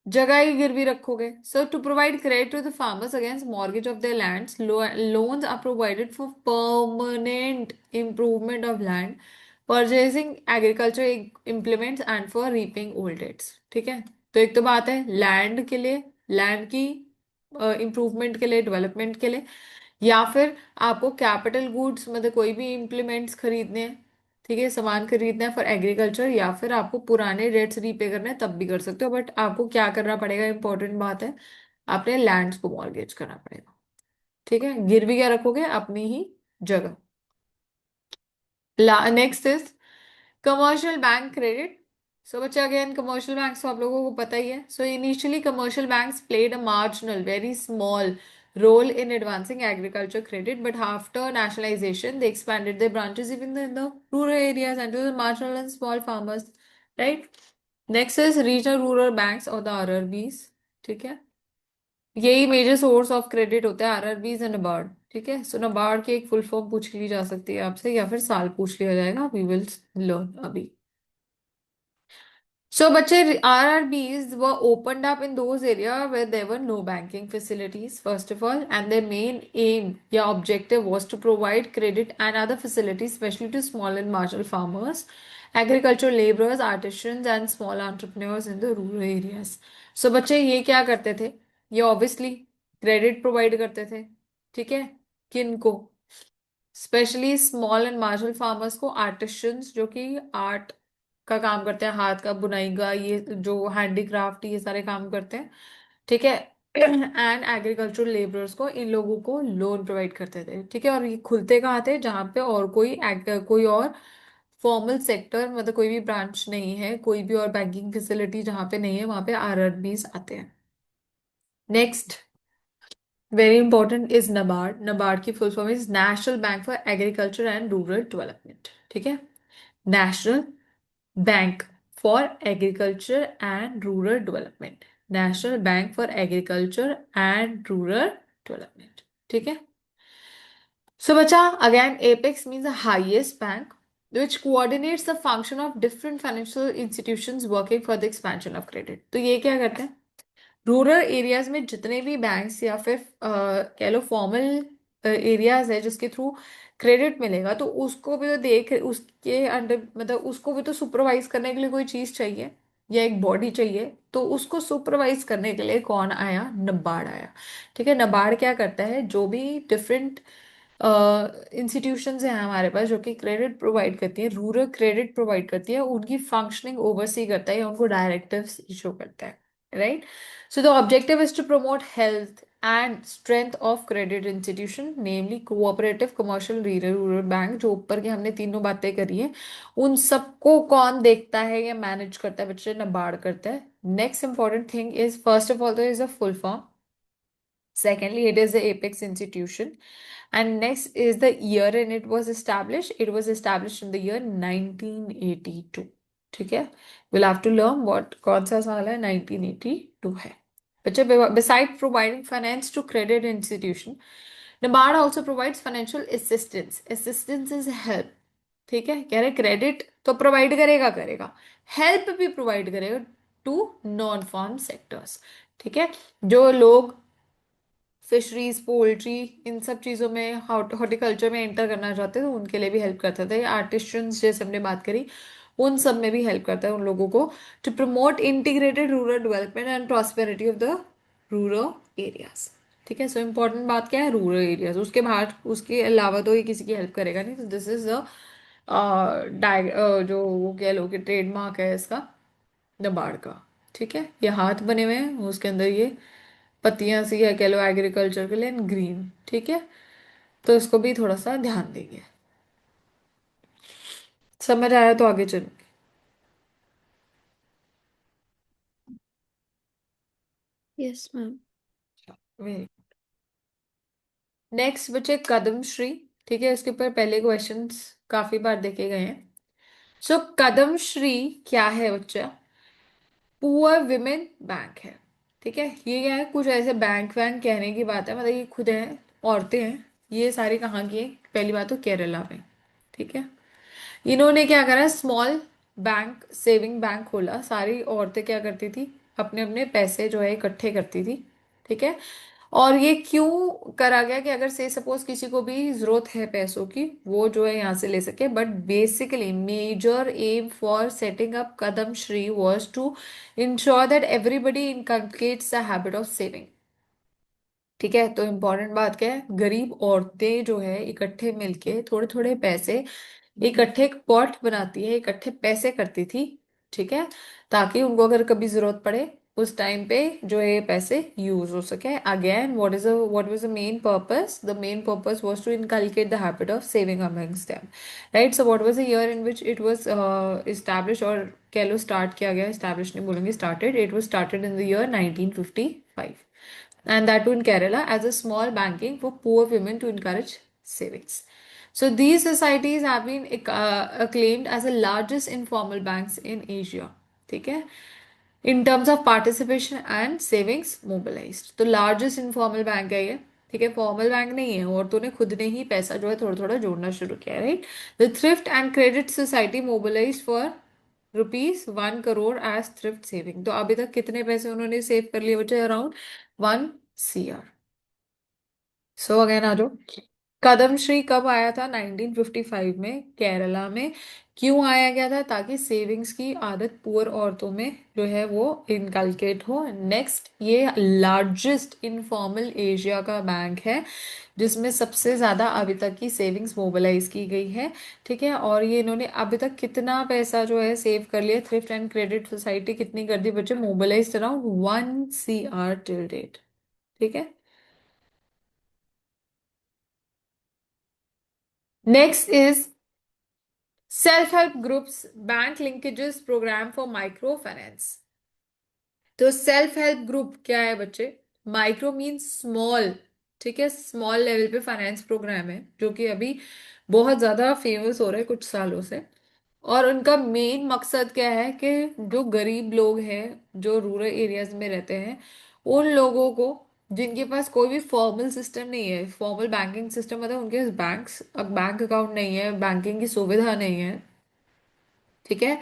जगह ही गिरवी रखोगे। So to provide credit to the farmers against mortgage of their lands, loans are provided for permanent improvement of land, purchasing agriculture implements and for repaying old debts. ठीक है। तो एक तो बात है लैंड के लिए, लैंड की इम्प्रूवमेंट के लिए, डेवलपमेंट के लिए, या फिर आपको कैपिटल गुड्स मतलब कोई भी इम्प्लीमेंट्स खरीदने हैं, ठीक है, सामान खरीदना है फॉर एग्रीकल्चर, या फिर आपको पुराने डेट्स रीपे करने हैं तब भी कर सकते हो। बट आपको क्या करना पड़ेगा, इंपॉर्टेंट बात है, आपने लैंड्स को मॉर्गेज करना पड़ेगा। ठीक है। गिरवी क्या रखोगे, अपनी ही जगह। Next is commercial bank credit. So बच्चे अगेन कमर्शियल बैंक्स तो आप लोगों को पता ही है। So initially commercial banks played a marginal very small role in advancing agriculture credit, but after nationalization they expanded their branches even in the rural areas and to the marginal and small farmers, right? Next is regional rural banks or the RRBs। ठीक है। यही मेजर सोर्स ऑफ क्रेडिट होता है, आरआरबीज एंड नबार्ड। ठीक है। सो नबार्ड की एक फुल फॉर्म पूछ ली जा सकती है आपसे, या फिर साल पूछ लिया जाएगा, वी विल लर्न अभी। So, बच्चे RRBs were opened up in those areas where there were no banking facilities, first of all, and their main aim, yeah, objective was to provide credit and other facilities, especially to small and marginal farmers, agricultural laborers, artisans, and small entrepreneurs in the rural areas. So, बच्चे ये क्या करते थे, ये obviously credit provide करते थे। ठीक है। किनको, specially small and marginal farmers को, आर्टिशंस जो कि आर्ट का काम करते हैं, हाथ का बुनाई का, ये जो हैंडीक्राफ्ट ये सारे काम करते हैं। ठीक है। एंड एग्रीकल्चरल लेबरर्स को, इन लोगों को लोन प्रोवाइड करते थे। ठीक है। और ये खुलते कहाँ थे, जहाँ पे और कोई और फॉर्मल सेक्टर मतलब कोई भी ब्रांच नहीं है, कोई भी और बैंकिंग फैसिलिटी जहाँ पे नहीं है, वहां पे आरआरबीज आते हैं। Next very important is NABARD. NABARD की full form is National Bank for Agriculture and Rural Development. ठीक है। National Bank for Agriculture and Rural Development, National Bank for Agriculture and Rural Development. ठीक है। सो बच्चा again apex means the highest bank which coordinates the function of different financial institutions working for the expansion of credit। तो ये क्या करते हैं, रूरल एरियाज में जितने भी बैंक्स या फिर कह लो फॉर्मल एरियाज है जिसके थ्रू क्रेडिट मिलेगा, तो उसको भी तो देख, उसके अंडर मतलब उसको भी तो सुपरवाइज करने के लिए कोई चीज चाहिए या एक बॉडी चाहिए। तो उसको सुपरवाइज करने के लिए कौन आया, नबार्ड आया। ठीक है। नबार्ड क्या करता है, जो भी डिफरेंट इंस्टीट्यूशंस हैं हमारे पास जो कि क्रेडिट प्रोवाइड करती है, रूरल क्रेडिट प्रोवाइड करती है, उनकी फंक्शनिंग ओवरसी करता है या उनको डायरेक्टिव्स इशू करता है, right? So the objective is to promote health and strength of credit institution, namely cooperative, commercial, rural bank। जो ऊपर की हमने तीनों बातें करी हैं, उन सबको कौन देखता है या मैनेज करता है बच्चे, नाबार्ड करता है। Next important thing is first of all तो is a full form, secondly it is the apex institution, and next is the year and it was established, it was established in the year 1982। ठीक है। we'll have to learn what कौन सा साल है, 1982 है बच्चे। Beside providing finance to credit institution, NABARD also provides financial assistance। assistance is help। ठीक है। कह रहे क्रेडिट तो प्रोवाइड करेगा करेगा, हेल्प भी प्रोवाइड करेगा टू नॉन फार्म सेक्टर्स। ठीक है। जो लोग फिशरीज, पोल्ट्री, इन सब चीज़ों में, हॉर्टिकल्चर में एंटर करना चाहते हैं तो उनके लिए भी हेल्प करता था। आर्टिशंस जैसे हमने बात करी, उन सब में भी हेल्प करता है उन लोगों को, to promote integrated rural development and prosperity of the rural areas. ठीक है। सो इम्पोर्टेंट बात क्या है, रूरल एरियाज, उसके बाहर उसके अलावा तो ये किसी की हेल्प करेगा नहीं। तो दिस इज द जो वो कह लो कि ट्रेडमार्क है इसका, नबार्ड का। ठीक है। ये हाथ बने हुए हैं, उसके अंदर ये पत्तियां सी है कह लो एग्रीकल्चर के लिए, ग्रीन। ठीक है। तो इसको भी थोड़ा सा ध्यान देंगे। समझ आया तो आगे चलूंगी। Yes, ma'am. नेक्स्ट बचे कदम श्री। ठीक है, इसके ऊपर पहले क्वेश्चंस काफी बार देखे गए हैं। सो कदम श्री क्या है बच्चा? पुअर विमेन बैंक है। ठीक है, ये क्या है, कुछ ऐसे बैंक वैंक कहने की बात है, मतलब ये खुद है, औरतें हैं। ये सारी कहाँ की है? पहली बात तो केरला में। ठीक है, इन्होंने क्या करा, स्मॉल बैंक, सेविंग बैंक खोला। सारी औरतें क्या करती थी, अपने अपने पैसे जो है इकट्ठे करती थी। ठीक है, और ये क्यों करा गया कि अगर से सपोज किसी को भी जरूरत है पैसों की, वो जो है यहाँ से ले सके। But basically major aim for setting up कदम श्री was to ensure that everybody inculcates the habit of saving. ठीक है, तो इम्पोर्टेंट बात क्या है, गरीब औरतें जो है इकट्ठे मिलके थोड़े थोड़े पैसे इकट्ठे एक पॉट बनाती है, इकट्ठे पैसे करती थी। ठीक है, ताकि उनको अगर कभी जरूरत पड़े उस टाइम पे जो है ये पैसे यूज हो सके। Again what was the main purpose? The main purpose was to inculcate the habit of saving amongst them. Right, so what was the year in which it was establish, और कह लो स्टार्ट किया गया, एस्टैब्लिश नहीं बोलेंगे, started, it was started in the year 1955, and that too in Kerala as a small banking for poor women to encourage savings. So these societies have been acclaimed as the largest informal banks in Asia. ठीक है, in terms of participation and savings mobilised, तो लार्जेस्ट इनफॉर्मल बैंक है ये। ठीक है, फॉर्मल बैंक नहीं है, औरतों ने खुद ने ही पैसा जो है थोड़ा थोड़ा जोड़ना शुरू किया। Right, the thrift and credit society mobilized for ₹1 crore as thrift saving. तो अभी तक कितने पैसे उन्होंने सेव कर लिए बच्चे? Around 1 CR। सो अगेन आ जाओ, कदम श्री कब आया था? 1955 में केरला में। क्यों आया गया था? ताकि सेविंग्स की आदत पुअर औरतों में जो है वो इनकलकेट हो। नेक्स्ट, ये लार्जेस्ट इनफॉर्मल एशिया का बैंक है जिसमें सबसे ज्यादा अभी तक की सेविंग्स मोबिलाइज की गई है। ठीक है, और ये इन्होंने अभी तक कितना पैसा जो है सेव कर लिया? थ्रिफ्ट एंड क्रेडिट सोसाइटी कितनी कर दी बच्चे? Mobilize around 1 CR till date. ठीक है, next is self-help groups bank linkages program for microfinance। तो सेल्फ हेल्प ग्रुप क्या है बच्चे? Micro means small. ठीक है, स्मॉल लेवल पे फाइनेंस प्रोग्राम है जो कि अभी बहुत ज्यादा फेमस हो रहा है कुछ सालों से। और उनका मेन मकसद क्या है कि जो गरीब लोग हैं, जो रूरल एरियाज में रहते हैं, उन लोगों को जिनके पास कोई भी फॉर्मल सिस्टम नहीं है, फॉर्मल बैंकिंग सिस्टम मतलब उनके पास बैंक अकाउंट नहीं है, बैंकिंग की सुविधा नहीं है। ठीक है,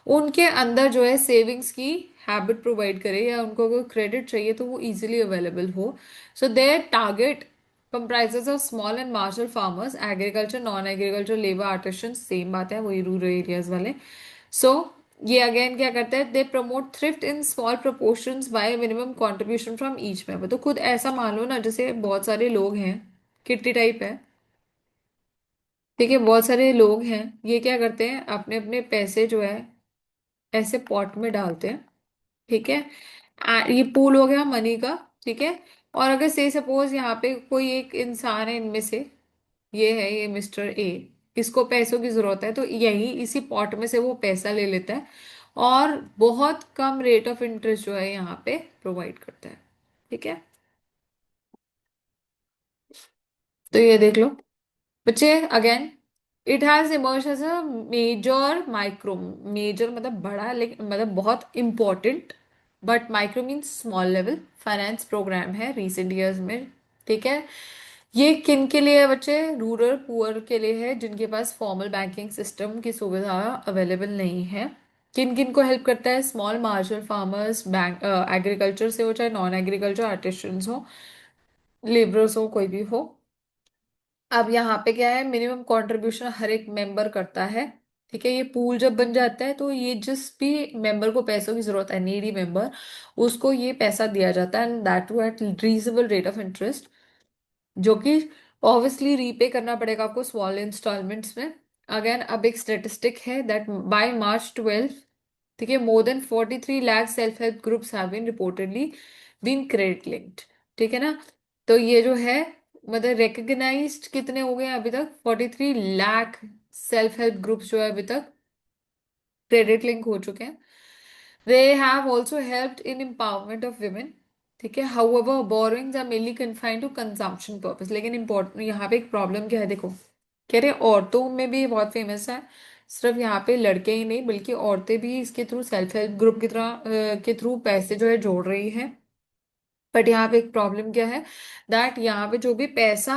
उनके अंदर जो है सेविंग्स की हैबिट प्रोवाइड करे, या उनको अगर क्रेडिट चाहिए तो वो इजीली अवेलेबल हो। So their target comprises of small and marginal farmers, agriculture, non agriculture, labour, artisan, same बात है, वही रूरल एरियाज वाले। सो ये अगेन क्या करते हैं, they promote thrift in small proportions bye minimum contribution from each member. तो खुद ऐसा मान लो ना, जैसे बहुत सारे लोग हैं, किट्टी टाइप है। ठीक है, बहुत सारे लोग हैं, ये क्या करते हैं, अपने अपने पैसे जो है ऐसे पॉट में डालते हैं। ठीक है, ये पूल हो गया मनी का। ठीक है, और अगर से सपोज यहाँ पे कोई एक इंसान है इनमें से, ये है, ये मिस्टर ए, इसको पैसों की जरूरत है, तो यही इसी पॉट में से वो पैसा ले लेता है और बहुत कम रेट ऑफ इंटरेस्ट जो है यहाँ पे प्रोवाइड करता है। ठीक है, तो ये देख लो बच्चे, again it has emerge as a major micro, major मतलब बड़ा, लेकिन मतलब बहुत important, but micro means small level finance program है रिसेंट ईयर्स में। ठीक है, ये किन के लिए है बच्चे? रूरल पुअर के लिए है, जिनके पास फॉर्मल बैंकिंग सिस्टम की सुविधा अवेलेबल नहीं है। किन किन को हेल्प करता है? Small marginal farmers, bank, agriculture से हो चाहे नॉन एग्रीकल्चर, आर्टिशंस हो, लेबरर्स हो, कोई भी हो। अब यहाँ पे क्या है, मिनिमम कंट्रीब्यूशन हर एक मेंबर करता है। ठीक है, ये पूल जब बन जाता है तो ये जिस भी मेंबर को पैसों की जरूरत है, नीडी मेंबर, उसको ये पैसा दिया जाता है, and that too at reasonable rate of interest, जो कि ऑब्वियसली रीपे करना पड़ेगा आपको स्मॉल इंस्टॉलमेंट्स में। अगेन अब एक स्टेटिस्टिक है दैट बाय March 12, ठीक है, more than 43 lakh self help groups have been reportedly been credit linked. ठीक है ना, तो ये जो है मतलब रिकग्नाइज्ड कितने हो गए हैं अभी तक? 43 लाख सेल्फ हेल्प ग्रुप्स जो है अभी तक क्रेडिट लिंक हो चुके हैं। They have also helped in empowerment of women. ठीक है, however borrowings are mainly confined to consumption purpose. लेकिन इंपॉर्टेंट यहाँ पे एक प्रॉब्लम क्या है देखो, कह रहे औरतों में भी ये बहुत फेमस है। सिर्फ यहाँ पे लड़के ही नहीं बल्कि औरतें भी इसके थ्रू सेल्फ हेल्प ग्रुप की तरह के थ्रू पैसे जो है जोड़ रही है। बट यहाँ पे एक प्रॉब्लम क्या है, दैट यहाँ पे जो भी पैसा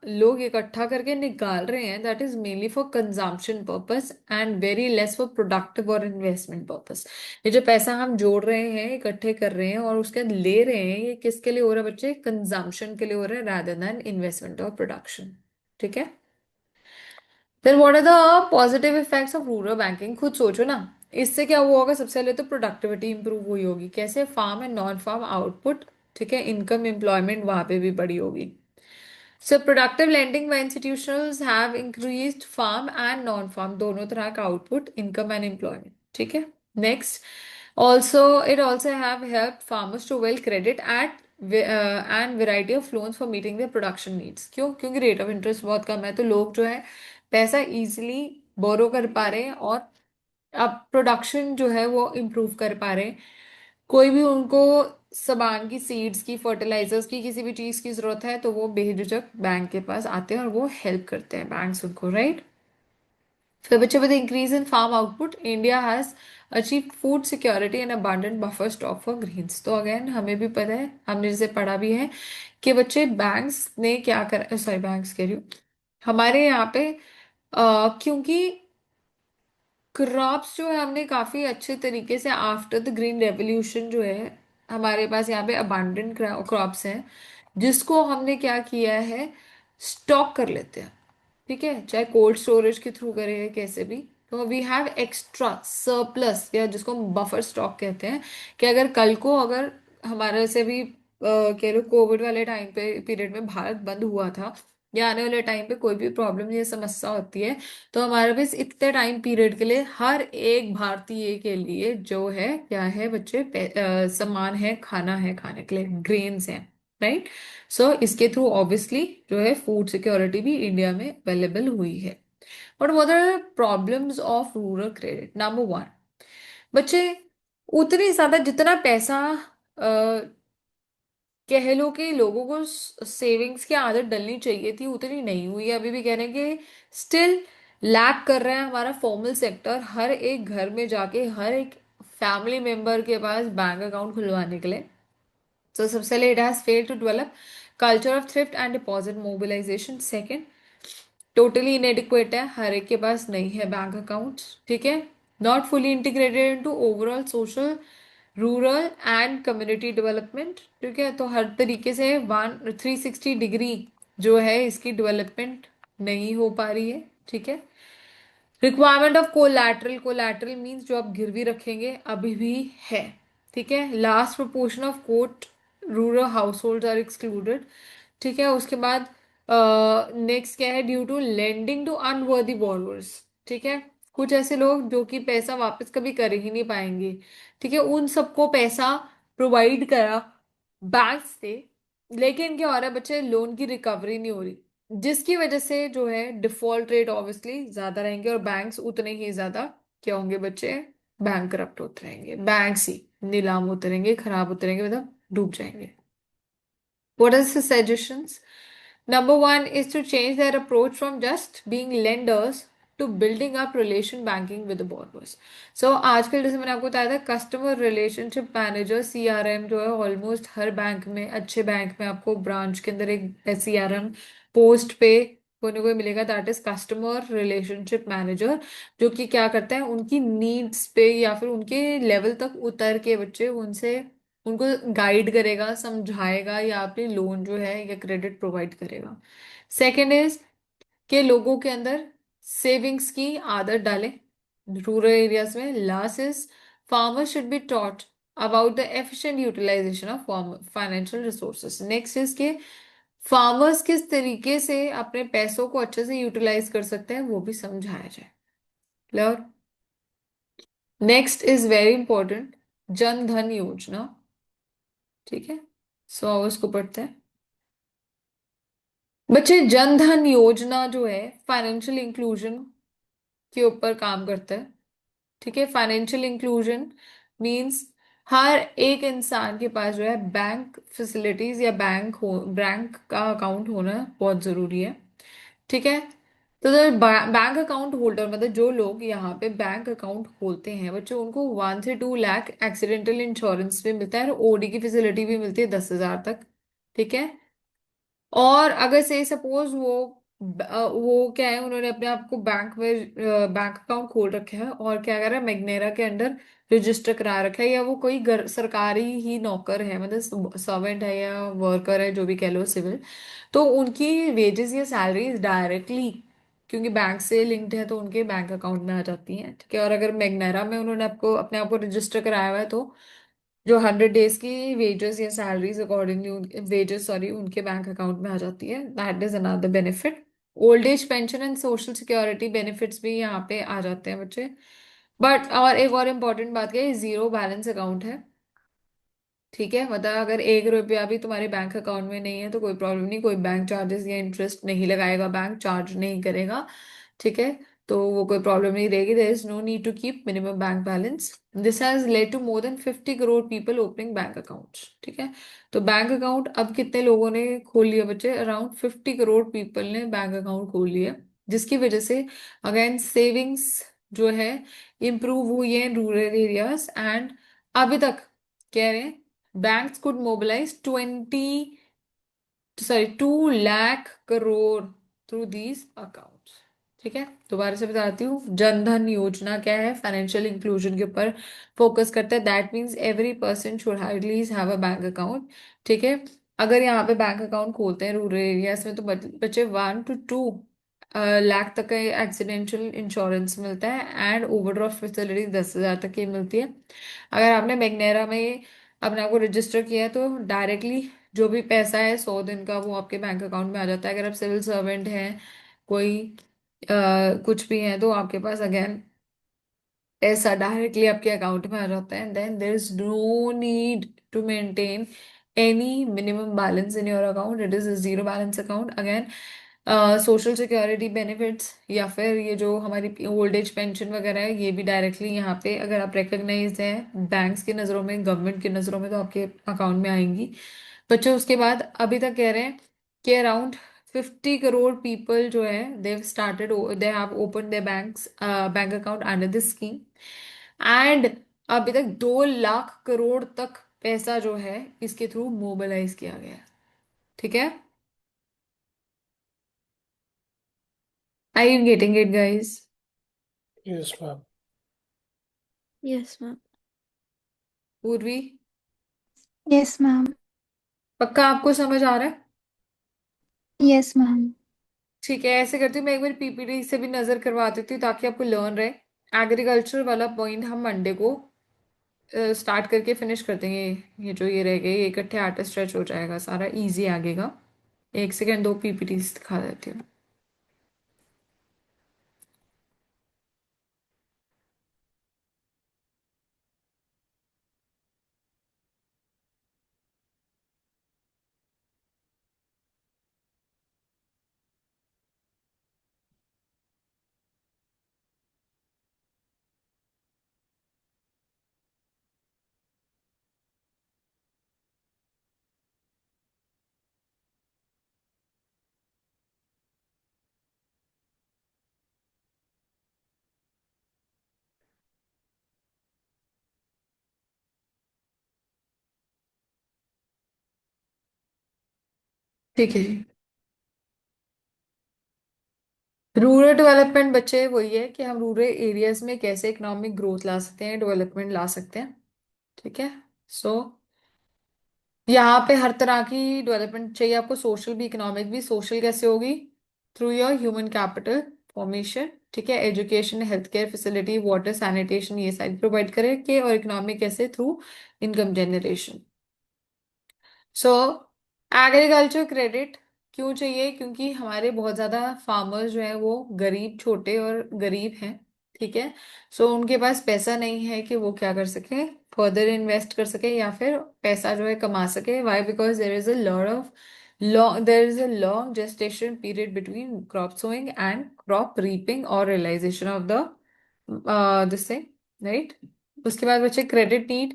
लोग इकट्ठा करके निकाल रहे हैं that is mainly for consumption purpose and very less for productive और इन्वेस्टमेंट पर्पस। ये जो पैसा हम जोड़ रहे हैं, इकट्ठे कर रहे हैं और उसके बाद ले रहे हैं, ये किसके लिए हो रहा है बच्चे? कंजम्पशन के लिए हो रहा है रादर देन इन्वेस्टमेंट और प्रोडक्शन। ठीक है। फिर what are the positive effects of rural banking? खुद सोचो ना, इससे क्या हुआ होगा? सबसे पहले तो प्रोडक्टिविटी इंप्रूव हुई होगी। कैसे? Farm and non farm output, ठीक है, इनकम एम्प्लॉयमेंट वहां पे भी बढ़ी होगी। सो प्रोडक्टिव लेंडिंग में institutions have increased farm and non farm दोनों तरह का आउटपुट, इनकम एंड एम्प्लॉयमेंट। ठीक है। Next, also it also have helped farmers to well credit at and variety of loans for meeting their production needs। क्यों? क्योंकि रेट ऑफ इंटरेस्ट बहुत कम है तो लोग जो है पैसा इजीली बोरो कर पा रहे हैं और अब प्रोडक्शन जो है वो इम्प्रूव कर पा रहे हैं। कोई भी उनको सामान की, सीड्स की, फर्टिलाइजर्स की, किसी भी चीज की जरूरत है तो वो बेझिझक बैंक के पास आते हैं और वो हेल्प करते हैं बैंक्स उनको, right. So, with the increase in farm output, India has achieved food security and abundant buffer stock for grains। तो अगेन हमें भी पता है, हमने जैसे पढ़ा भी है कि बच्चे बैंक्स ने क्या कर, सॉरी बैंक्स कह रही हूँ, हमारे यहाँ पे क्योंकि क्रॉप्स जो है हमने काफी अच्छे तरीके से आफ्टर द ग्रीन रेवोल्यूशन जो है हमारे पास यहाँ पे अबांडेंट क्रॉप्स हैं जिसको हमने क्या किया है, स्टॉक कर लेते हैं। ठीक है, चाहे कोल्ड स्टोरेज के थ्रू करें कैसे भी, तो वी हैव एक्स्ट्रा सरप्लस या जिसको हम बफर स्टॉक कहते हैं कि अगर कल को अगर हमारे से भी कह लो कोविड वाले टाइम पे पीरियड में भारत बंद हुआ था या आने वाले टाइम पे कोई भी प्रॉब्लम या समस्या होती है तो हमारे पास इतने टाइम पीरियड के लिए हर एक भारतीय के लिए जो है क्या है बच्चे, सामान है, खाना है, खाने के लिए ग्रेन्स हैं, राइट। सो इसके थ्रू ऑब्वियसली जो है फूड सिक्योरिटी भी इंडिया में अवेलेबल हुई है। But what are problems of rural credit? Number one, बच्चे उतनी ज्यादा जितना पैसा कह लो कि लोगों को सेविंग्स की आदत डलनी चाहिए थी उतनी नहीं हुई है। अभी भी कह रहे हैं कि स्टिल लैक कर रहा है हमारा फॉर्मल सेक्टर हर एक घर में जाके हर एक फैमिली मेंबर के पास बैंक अकाउंट खुलवाने के लिए। So सबसे पहले it has failed to develop culture of thrift and deposit mobilization। Second, totally इनएडिक्वेट है, हर एक के पास नहीं है बैंक अकाउंट। ठीक है। Not fully integrated into overall social, rural and community development. ठीक है, तो हर तरीके से 360 डिग्री जो है इसकी डेवलपमेंट नहीं हो पा रही है। ठीक है। Requirement of collateral, collateral means जो आप गिरवी रखेंगे अभी भी है। ठीक है। Last proportion of coat rural household are excluded. ठीक है। उसके बाद नेक्स्ट क्या है, due to lending to unworthy borrowers. ठीक है, कुछ ऐसे लोग जो कि पैसा वापस कभी कर ही नहीं पाएंगे। ठीक है, उन सबको पैसा प्रोवाइड करा बैंक से, लेकिन क्या हो रहा है बच्चे, लोन की रिकवरी नहीं हो रही जिसकी वजह से जो है डिफॉल्ट रेट ऑब्वियसली ज्यादा रहेंगे और बैंक्स उतने ही ज्यादा क्या होंगे बच्चे, बैंक करप्ट होते रहेंगे, बैंक्स ही नीलाम होते रहेंगे, खराब होते रहेंगे, मतलब डूब जाएंगे। What are the suggestions? Number one is to change their approach from just being lenders to building up relation banking with the borrowers। So आजकल जैसे मैंने आपको बताया था कस्टमर रिलेशनशिप मैनेजर CRM जो है ऑलमोस्ट हर बैंक में, अच्छे बैंक में आपको ब्रांच के अंदर एक CRM पोस्ट पे कोई कोई मिलेगा, that is customer relationship manager, जो कि क्या करता है उनकी नीड्स पे या फिर उनके लेवल तक उतर के बच्चे उनसे उनको गाइड करेगा, समझाएगा या अपनी लोन जो है या क्रेडिट प्रोवाइड करेगा। सेकंड इज के लोगों के अंदर सेविंग्स की आदत डालें रूरल एरियाज में। Last is farmers should be taught about the efficient utilisation of financial resources. Next is के फार्मर्स किस तरीके से अपने पैसों को अच्छे से यूटिलाइज कर सकते हैं वो भी समझाया जाए। Clear? Next is very important, Jan Dhan योजना। ठीक है, सो उसको पढ़ते हैं बच्चे। जन धन योजना जो है फाइनेंशियल इंक्लूजन के ऊपर काम करता है। ठीक है, फाइनेंशियल इंक्लूजन मींस हर एक इंसान के पास जो है बैंक फैसिलिटीज या बैंक का अकाउंट होना बहुत जरूरी है। ठीक है। तो बैंक अकाउंट होल्डर मतलब जो लोग यहाँ पे बैंक अकाउंट खोलते हैं बच्चे, उनको 1 से 2 लाख एक्सीडेंटल इंश्योरेंस भी मिलता है और ओडी की फैसिलिटी भी मिलती है 10,000 तक। ठीक है। और अगर से सपोज वो क्या है, उन्होंने अपने आप को बैंक में बैंक अकाउंट खोल रखा है और क्या कर रहा है, मैग्नेरा के अंडर रजिस्टर करा रखा है, या वो कोई सरकारी ही नौकर है, मतलब सर्वेंट है या वर्कर है, जो भी कह लो, सिविल, तो उनकी वेजेस या सैलरीज डायरेक्टली, क्योंकि बैंक से लिंक्ड है, तो उनके बैंक अकाउंट में आ जाती हैं। ठीक है। और अगर मैग्नेरा में उन्होंने आपको अपने आप को रजिस्टर कराया हुआ है, तो जो 100 डेज की वेजेस या सैलरीज अकॉर्डिंगली वेजेस, सॉरी, उनके बैंक अकाउंट में आ जाती है। That is another benefit. Old age pension and social security benefits भी यहाँ पे आ जाते हैं बच्चे। बट और एक और इम्पोर्टेंट बात क्या है, जीरो बैलेंस अकाउंट है। ठीक है। मतलब अगर 1 रुपया भी तुम्हारे बैंक अकाउंट में नहीं है तो कोई प्रॉब्लम नहीं, कोई बैंक चार्जेस या इंटरेस्ट नहीं लगाएगा, बैंक चार्ज नहीं करेगा। ठीक है। तो वो कोई प्रॉब्लम नहीं रहेगी। There is no need to keep minimum bank balance. This has led to more than 50 crore people opening bank accounts. ठीक है। तो बैंक अकाउंट अब कितने लोगों ने खोल लिया बच्चे, अराउंड 50 करोड़ पीपल ने बैंक अकाउंट खोल लिया, जिसकी वजह से अगेन सेविंग्स जो है इम्प्रूव हुई है इन रूरल एरियाज। एंड अभी तक कह रहे हैं banks could mobilize 2 lakh crore through these accounts। ठीक है। दोबारा से बताती हूँ, जन धन योजना क्या है, फाइनेंशियल इंक्लूजन के ऊपर फोकस करता है। That means every person should at least have a bank account. ठीक है। अगर यहाँ पे बैंक अकाउंट खोलते हैं रूरल एरियाज में, तो बच्चे 1 to 2 लाख तक का एक्सीडेंशियल इंश्योरेंस मिलता है, एंड ओवरड्राफ्ट फैसिलिटी 10,000 तक की मिलती है। अगर आपने मैग्नेरा में अपने आप को रजिस्टर किया है, तो डायरेक्टली जो भी पैसा है 100 दिन का, वो आपके बैंक अकाउंट में आ जाता है। अगर आप सिविल सर्वेंट हैं, कोई कुछ भी है, तो आपके पास अगेन पैसा डायरेक्टली आपके अकाउंट में आ जाता है। Then there is no need to maintain any minimum balance in your account, it is a zero balance account. Again social security benefits या फिर ये जो हमारी ओल्ड एज पेंशन वगैरह है, ये भी डायरेक्टली यहाँ पे, अगर आप रिकग्नाइज हैं बैंक्स की नज़रों में, गवर्नमेंट की नज़रों में, तो आपके अकाउंट में आएंगी। बच्चों उसके बाद अभी तक कह रहे हैं कि अराउंड 50 करोड़ पीपल जो है, they have open there bank account under this scheme. And अभी तक 2 लाख करोड़ तक पैसा जो है इसके थ्रू मोबिलाइज किया गया है। ठीक है। I am getting it guys? Yes, ma'am. Yes, ma'am. पूर्वी, Yes, ma'am. पक्का आपको समझ आ रहा है? Yes, ma'am. ठीक है। ऐसे करती हूँ, मैं एक बार पीपीटी से भी नजर करवा देती हूँ ताकि आपको लर्न रहे। एग्रीकल्चर वाला पॉइंट हम मंडे को स्टार्ट करके फिनिश कर देंगे। ये जो ये रह गए, ये इकट्ठे आर्ट स्ट्रेच हो जाएगा, सारा इजी आगेगा। एक सेकेंड, दो पीपीटी दिखा देती हूँ। ठीक है जी। रूरल डेवलपमेंट बच्चे वही है कि हम रूरल एरियाज में कैसे इकोनॉमिक ग्रोथ ला सकते हैं, डेवलपमेंट ला सकते हैं। ठीक है। सो यहाँ पे हर तरह की डेवलपमेंट चाहिए आपको, सोशल भी, इकोनॉमिक भी। सोशल कैसे होगी? Through your human capital formation. ठीक है। Education, health care facility, water, sanitation, ये सारी प्रोवाइड करेंगे। और इकोनॉमिक कैसे? Through income generation. सो एग्रीकल्चर क्रेडिट क्यों चाहिए? क्योंकि हमारे बहुत ज़्यादा फार्मर्स जो हैं वो गरीब, छोटे और गरीब हैं। ठीक है। सो उनके पास पैसा नहीं है कि वो क्या कर सके, फर्दर इन्वेस्ट कर सके या फिर पैसा जो है कमा सके। Why? Because there is a long gestation period between crop sowing and crop reaping और realisation of the this thing, right? उसके बाद बच्चे credit need,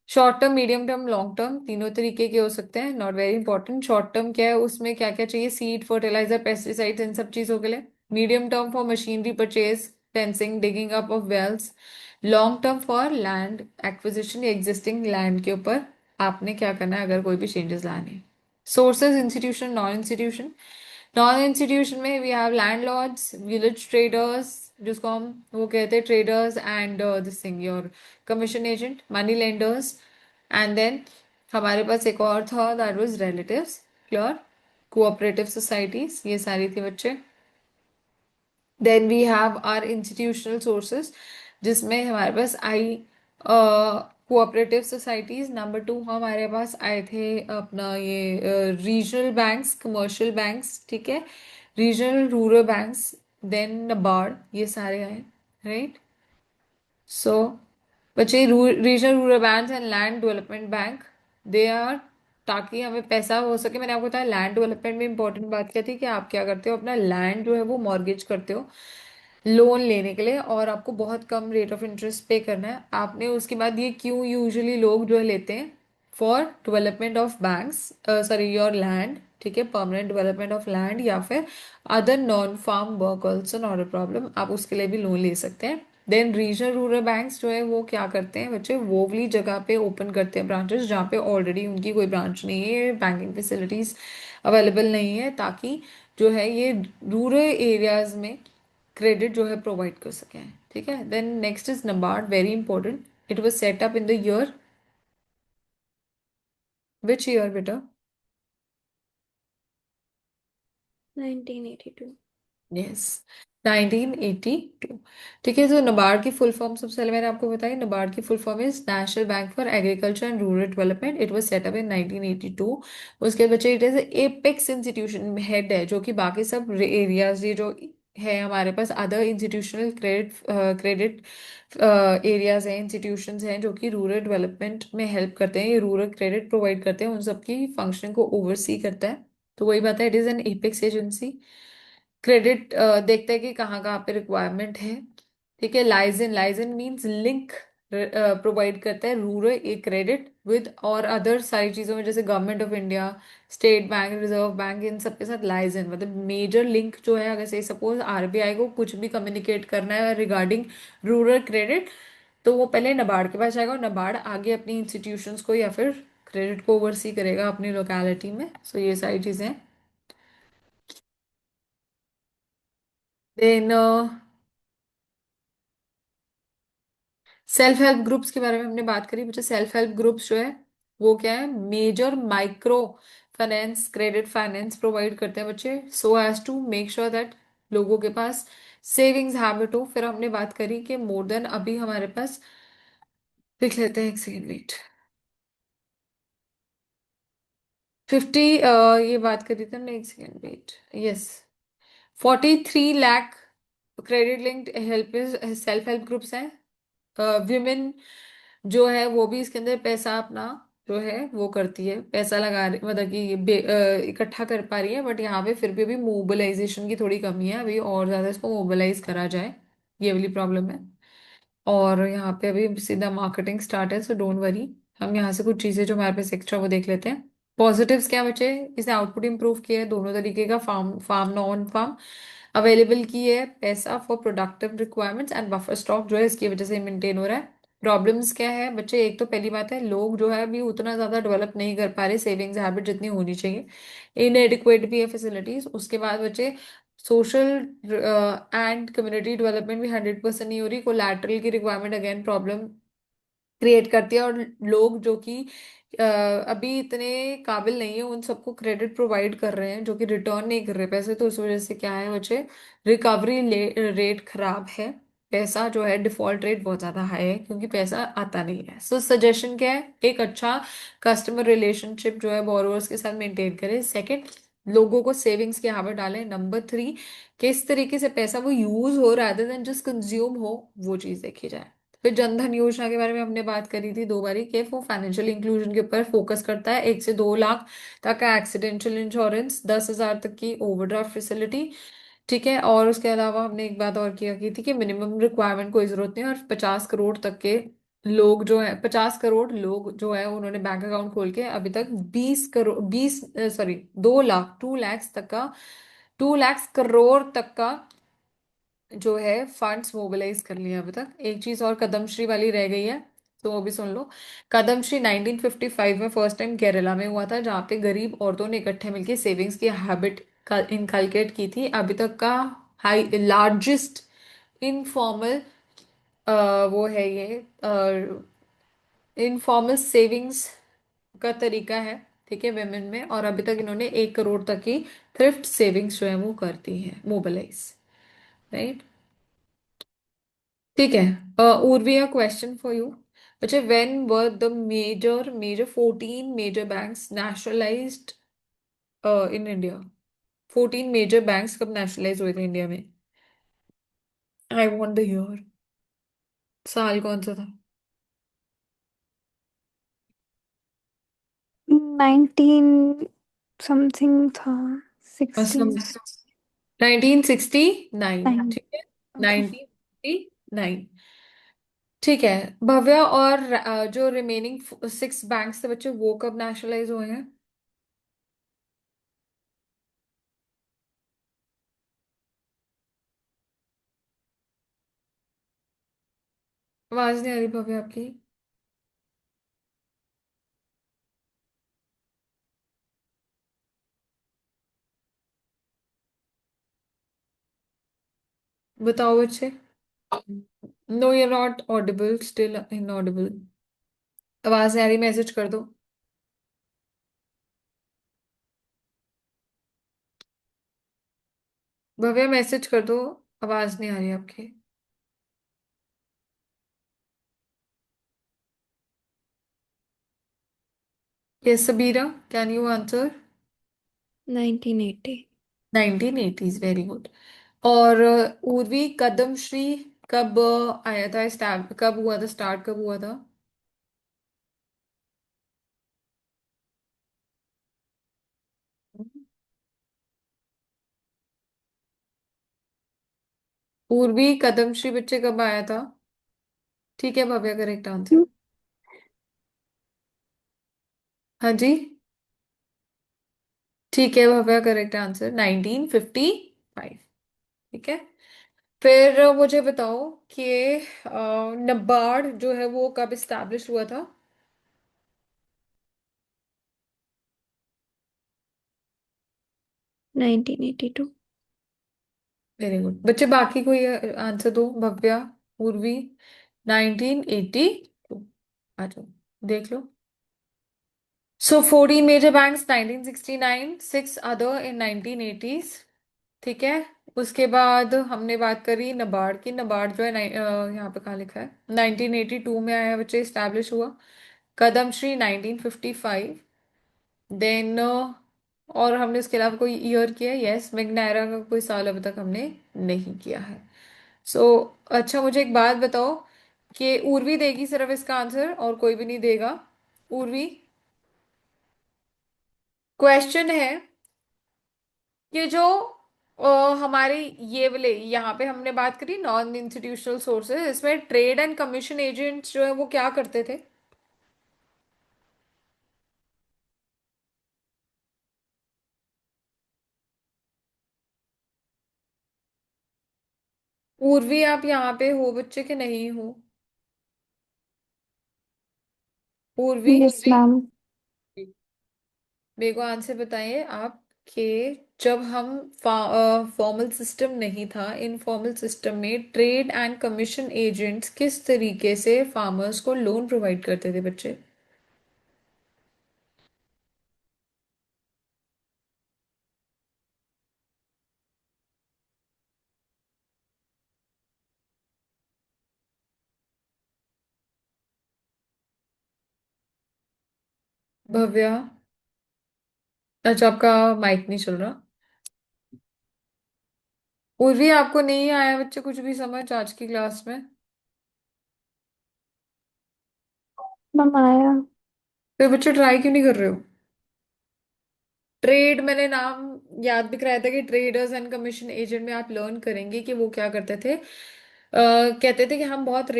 short term, medium term, long term, तीनों तरीके के हो सकते हैं। Not very important. Short term क्या है, उसमें क्या क्या चाहिए? सीड, फर्टिलाइजर, पेस्टिसाइड्स, इन सब चीजों के लिए। Medium term for machinery purchase, fencing, digging up of wells. Long term for land acquisition या एग्जिस्टिंग लैंड के ऊपर आपने क्या करना है अगर कोई भी चेंजेस लाने। Sources, institution, non institution. Non institution में we have landlords, village traders, जिसको हम वो कहते हैं traders, and this thing your commission agent, money lenders. And then हमारे पास एक और था, that was relatives, clear, cooperative societies, ये सारी थी बच्चे। Then we have are institutional sources, जिसमें हमारे पास आई कोऑपरेटिव सोसाइटीज। नंबर टू हमारे पास आए थे अपना ये रीजनल बैंक्स, कमर्शियल बैंक्स, ठीक है, regional rural banks, then NABARD, ये सारे आए, राइट। सो बच्चे regional rural bank and land development bank, they are, ताकि हमें पैसा हो सके। मैंने आपको बताया लैंड डेवलपमेंट में इंपॉर्टेंट बात क्या थी कि आप क्या करते हो, अपना लैंड जो है वो मॉर्गेज करते हो लोन लेने के लिए, और आपको बहुत कम रेट ऑफ इंटरेस्ट पे करना है आपने। उसके बाद ये क्यों यूजुअली लोग जो है लेते हैं, for development of banks, sorry your land, ठीक है, परमानेंट डेवलपमेंट ऑफ लैंड, या फिर other non farm work also, not a problem, आप उसके लिए भी लोन ले सकते हैं। देन रीजनल रूरल बैंक्स जो है वो क्या करते हैं बच्चे, वो वाली जगह पे ओपन करते हैं ब्रांचेस जहाँ पे ऑलरेडी उनकी कोई ब्रांच नहीं है, बैंकिंग फैसिलिटीज अवेलेबल नहीं है, ताकि जो है ये रूरल एरियाज में क्रेडिट जो है प्रोवाइड कर सकें, ठीक है। Then next is NABARD, very important, it was set up in the year, which year बेटा? 1982। यस, 1982, ठीक है। तो नबार्ड की फुल फॉर्म सबसे पहले मैंने आपको बताई, नबार्ड की full form is National Bank for Agriculture and Rural development, it was set up इन 1982। उसके बच्चे it is apex institution, head है जो कि बाकी सब एरियाज, ये जो है हमारे पास अदर इंस्टीट्यूशनल क्रेडिट एरियाज हैं, इंस्टीट्यूशंस हैं जो कि रूरल डेवलपमेंट में हेल्प करते हैं, ये रूरल क्रेडिट प्रोवाइड करते हैं, उन सबकी फंक्शन को ओवरसी करता है। तो वही बात है, it is an apex agency. Credit देखते हैं कि कहाँ कहाँ पे रिक्वायरमेंट है, ठीक है। Liaison, liaison means link provide करता है रूरल ए क्रेडिट विद और अदर सारी चीज़ों में, जैसे Government of India, State Bank, Reserve Bank, इन सब के साथ लाइजन मतलब मेजर लिंक जो है। अगर से सपोज आरबीआई को कुछ भी कम्युनिकेट करना है रिगार्डिंग रूरल क्रेडिट, तो वो पहले नबार्ड के पास जाएगा, और नबार्ड आगे अपनी इंस्टीट्यूशंस को या फिर क्रेडिट को ओवरसी करेगा अपनी लोकेलिटी में। सो ये सारी चीज़ें। देन सेल्फ हेल्प ग्रुप्स के बारे में हमने बात करी बच्चे। सेल्फ हेल्प ग्रुप्स जो है वो क्या है, major micro finance, credit finance provide करते हैं बच्चे, so as to make sure that लोगों के पास सेविंग्स हैबिट हो। फिर हमने बात करी कि मोर देन, अभी हमारे पास देख लेते हैं, एक सेकेंड वेट, 50, ये बात करी थी हमने, एक second wait, yes, 43 lakh credit linked help, self help groups हैं। विमेन जो है वो भी इसके अंदर पैसा अपना जो है वो करती है, पैसा लगा रही, मतलब कि इकट्ठा कर पा रही है, बट यहाँ पे फिर भी अभी मोबिलाइजेशन की थोड़ी कमी है, अभी और ज्यादा इसको मोबिलाइज करा जाए, ये वाली प्रॉब्लम है। और यहाँ पे अभी सीधा मार्केटिंग स्टार्ट है, सो डोंट वरी। हम यहाँ से कुछ चीजें जो हमारे पास एक्स्ट्रा वो देख लेते हैं। पॉजिटिव्स क्या बचे, इसने आउटपुट इंप्रूव किया है दोनों तरीके का, farm farm non farm, available की है पैसा for productive requirements, and buffer stock जो है इसकी वजह से मेंटेन हो रहा है। प्रॉब्लम्स क्या है बच्चे, एक तो पहली बात है लोग जो है अभी उतना ज्यादा डेवलप नहीं कर पा रहे सेविंग्स हैबिट जितनी होनी चाहिए, इनएडिक्वेट भी है फैसिलिटीज। उसके बाद बच्चे सोशल एंड कम्युनिटी डेवलपमेंट भी 100% नहीं हो रही, कोलैटरल की रिक्वायरमेंट अगेन प्रॉब्लम क्रिएट करती है, और लोग जो कि अभी इतने काबिल नहीं है उन सबको क्रेडिट प्रोवाइड कर रहे हैं जो कि रिटर्न नहीं कर रहे पैसे, तो उस वजह से क्या है बच्चे, रिकवरी रेट खराब है, पैसा जो है डिफॉल्ट रेट बहुत ज्यादा हाई है क्योंकि पैसा आता नहीं है। सो सजेशन क्या है, एक अच्छा कस्टमर रिलेशनशिप जो है बोरोवर्स के साथ मेंटेन करें। सेकंड, लोगों को सेविंग्स की हैबिट डालें। नंबर थ्री, किस तरीके से पैसा वो यूज हो rather देन जस्ट कंज्यूम हो, वो चीज देखी जाए। फिर जनधन योजना के बारे में हमने बात करी थी दो बारी, कि वो फाइनेंशियल इंक्लूजन के ऊपर फोकस करता है, 1 से 2 लाख तक का एक्सीडेंटल इंश्योरेंस, 10,000 तक की ओवरड्राफ्ट फैसिलिटी, ठीक है। और उसके अलावा हमने एक बात और किया की थी कि मिनिमम रिक्वायरमेंट कोई जरूरत नहीं है, और 50 करोड़ तक के लोग जो है, 50 करोड़ लोग जो है उन्होंने बैंक अकाउंट खोल के अभी तक 20 करोड़, 20 सॉरी 2 लाख, 2 लैक्स तक का, 2 लाख करोड़ तक का जो है फंड्स मोबिलाइज कर लिए अभी तक। एक चीज और कदमश्री वाली रह गई है, तो वो भी सुन लो। कदमश्री 1955 में फर्स्ट टाइम केरला में हुआ था, जहाँ पे गरीब औरतों ने इकट्ठे मिलकर सेविंग्स की हैबिट का इनकलकेट की थी। अभी तक का हाई लार्जेस्ट इनफॉर्मल वो है ये, इनफॉर्मल सेविंग्स का तरीका है, ठीक है, वेमेन में। और अभी तक इन्होंने 1 करोड़ तक की थ्रिफ्ट सेविंग्स जो है वो कर दी है मोबिलाइज। राइट, ठीक है। Urvi, a question for you. अच्छा, when were the major major 14 major banks nationalised in India? 14 major banks कब नेशनलाइज हुए थे इंडिया में? I want the year. साल कौन सा था? 19 समथिंग था। असम। 16। 1969, 9। ठीक है। ओके। 1969, ठीक है। भव्या, और जो रिमेनिंग 6 बैंक्स थे बच्चे, वो कब नेशनलाइज हुए हैं? आवाज नहीं आ रही भव्या आपकी। बताओ बच्चे। No, you not audible, still inaudible. आवाज नहीं आ रही, मैसेज कर दो। भव्या, मैसेज कर दो, आवाज नहीं आ रही आपकी। Yes Sabira, can you answer? 1980। 1980s, very good. और उर्वी, कदमश्री कब आया था, कब हुआ था, स्टार्ट कब हुआ था? 2 कदमश्री बच्चे कब आया था? ठीक है भव्या, करेक्ट आंसर। हाँ जी, ठीक है भव्या, करेक्ट आंसर 1955। ठीक है। फिर मुझे बताओ कि नबार्ड जो है वो कब इस्टेब्लिश हुआ था? 1982। वेरी गुड बच्चे, बाकी कोई आंसर दो। भव्या, उर्वी। 1982, आ जाओ, देख लो। So 14 major banks 1969, 6 other in 1980s। ठीक है। उसके बाद हमने बात करी नबार्ड की। नबार्ड जो है यहाँ पे कहाँ लिखा है, 1982 में आया बच्चे, स्टैब्लिश हुआ। कदमश्री 1955। देन और हमने इसके अलावा कोई ईयर किया है? यस, मैग्नारा का कोई साल अभी तक हमने नहीं किया है। सो अच्छा, मुझे एक बात बताओ कि उर्वी देगी सिर्फ इसका आंसर और कोई भी नहीं देगा। उर्वी, क्वेश्चन है कि जो हमारे ये वाले यहाँ पे हमने बात करी नॉन इंस्टीट्यूशनल सोर्सेज, इसमें ट्रेड एंड कमीशन एजेंट्स जो है वो क्या करते थे? उर्वी, आप यहाँ पे हो बच्चे के नहीं हो? Urvi, yes ma'am. मेरे को आंसर बताइए आप कि जब हम फॉर्मल सिस्टम नहीं था, इनफॉर्मल सिस्टम में ट्रेड एंड कमीशन एजेंट्स किस तरीके से फार्मर्स को लोन प्रोवाइड करते थे बच्चे? भव्या, अच्छा आपका माइक नहीं चल रहा। उर्वी, आपको नहीं आया बच्चे कुछ भी समझ आज की क्लास में? मैम आया। फिर बच्चे ट्राई क्यों नहीं कर रहे हो? ट्रेड, मैंने नाम याद भी कराया था कि ट्रेडर्स एंड कमीशन एजेंट में आप लर्न करेंगे कि वो क्या करते थे। कहते थे कि हम बहुत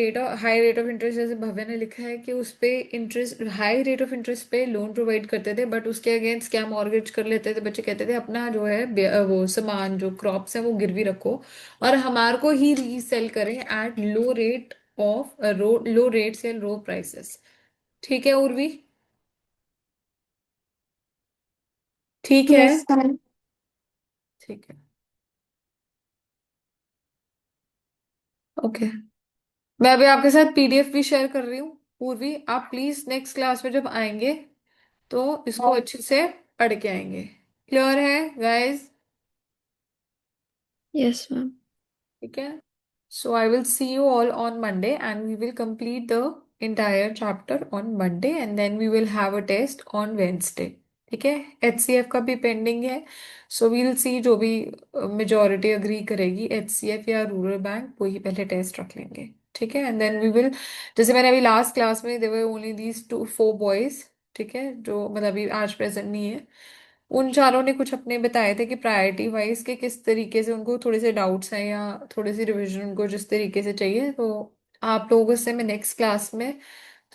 हाई रेट ऑफ इंटरेस्ट, जैसे भव्य ने लिखा है कि उस पे interest, high rate of interest पे लोन प्रोवाइड करते थे, बट उसके अगेंस्ट क्या मॉर्गेज कर लेते थे बच्चे। कहते थे अपना जो है वो सामान जो क्रॉप्स है वो गिरवी रखो और हमारे को ही रीसेल करें at low rate of low rates या लो प्राइसेस। ठीक है उर्वी? ठीक है। Yes, ma'am. ठीक है। ओके। मैं अभी आपके साथ पीडीएफ भी शेयर कर रही हूँ। पूर्वी, आप प्लीज नेक्स्ट क्लास में जब आएंगे तो इसको अच्छे से पढ़ के आएंगे। क्लियर है गाइस? Yes, ma'am. ठीक है। So I will see you all on Monday and we will complete the entire chapter on Monday and then we will have a test on Wednesday. ठीक है। एचसीएफ का भी पेंडिंग है। सो वी विल सी, जो भी मेजोरिटी अग्री करेगी एचसीएफ या रूरल बैंक, वही पहले टेस्ट रख लेंगे। ठीक है। एंड देन वी विल, जैसे मैंने अभी लास्ट क्लास में there were only these two four boys, ठीक है, जो मतलब अभी आज प्रेजेंट नहीं है, उन चारों ने कुछ अपने बताए थे कि प्रायोरिटी वाइज के किस तरीके से उनको थोड़े से डाउट्स हैं या थोड़ी सी रिवीजन उनको जिस तरीके से चाहिए। तो आप लोगों से मैं नेक्स्ट क्लास में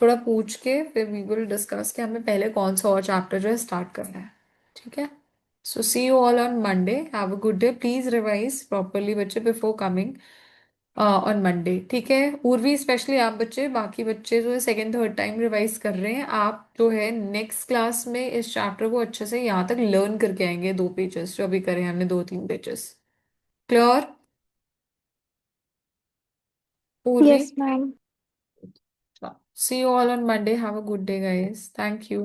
थोड़ा पूछ के फिर वी विल डिस्कस कि हमें पहले कौन सा और चैप्टर जो है स्टार्ट करना है। ठीक है। So see you all on Monday, have a good day, please revise properly बच्चे बिफोर कमिंग ऑन मंडे। ठीक है। उर्वी स्पेशली आप बच्चे, बाकी बच्चे जो है सेकेंड थर्ड टाइम रिवाइज कर रहे हैं, आप जो है नेक्स्ट क्लास में इस चैप्टर को अच्छे से यहाँ तक लर्न करके आएंगे, 2 पेजेस जो अभी करे हैं हमने, 2-3 pages. Clear? Urvi, Yes, ma'am. See you all on Monday, have a good day guys, thank you.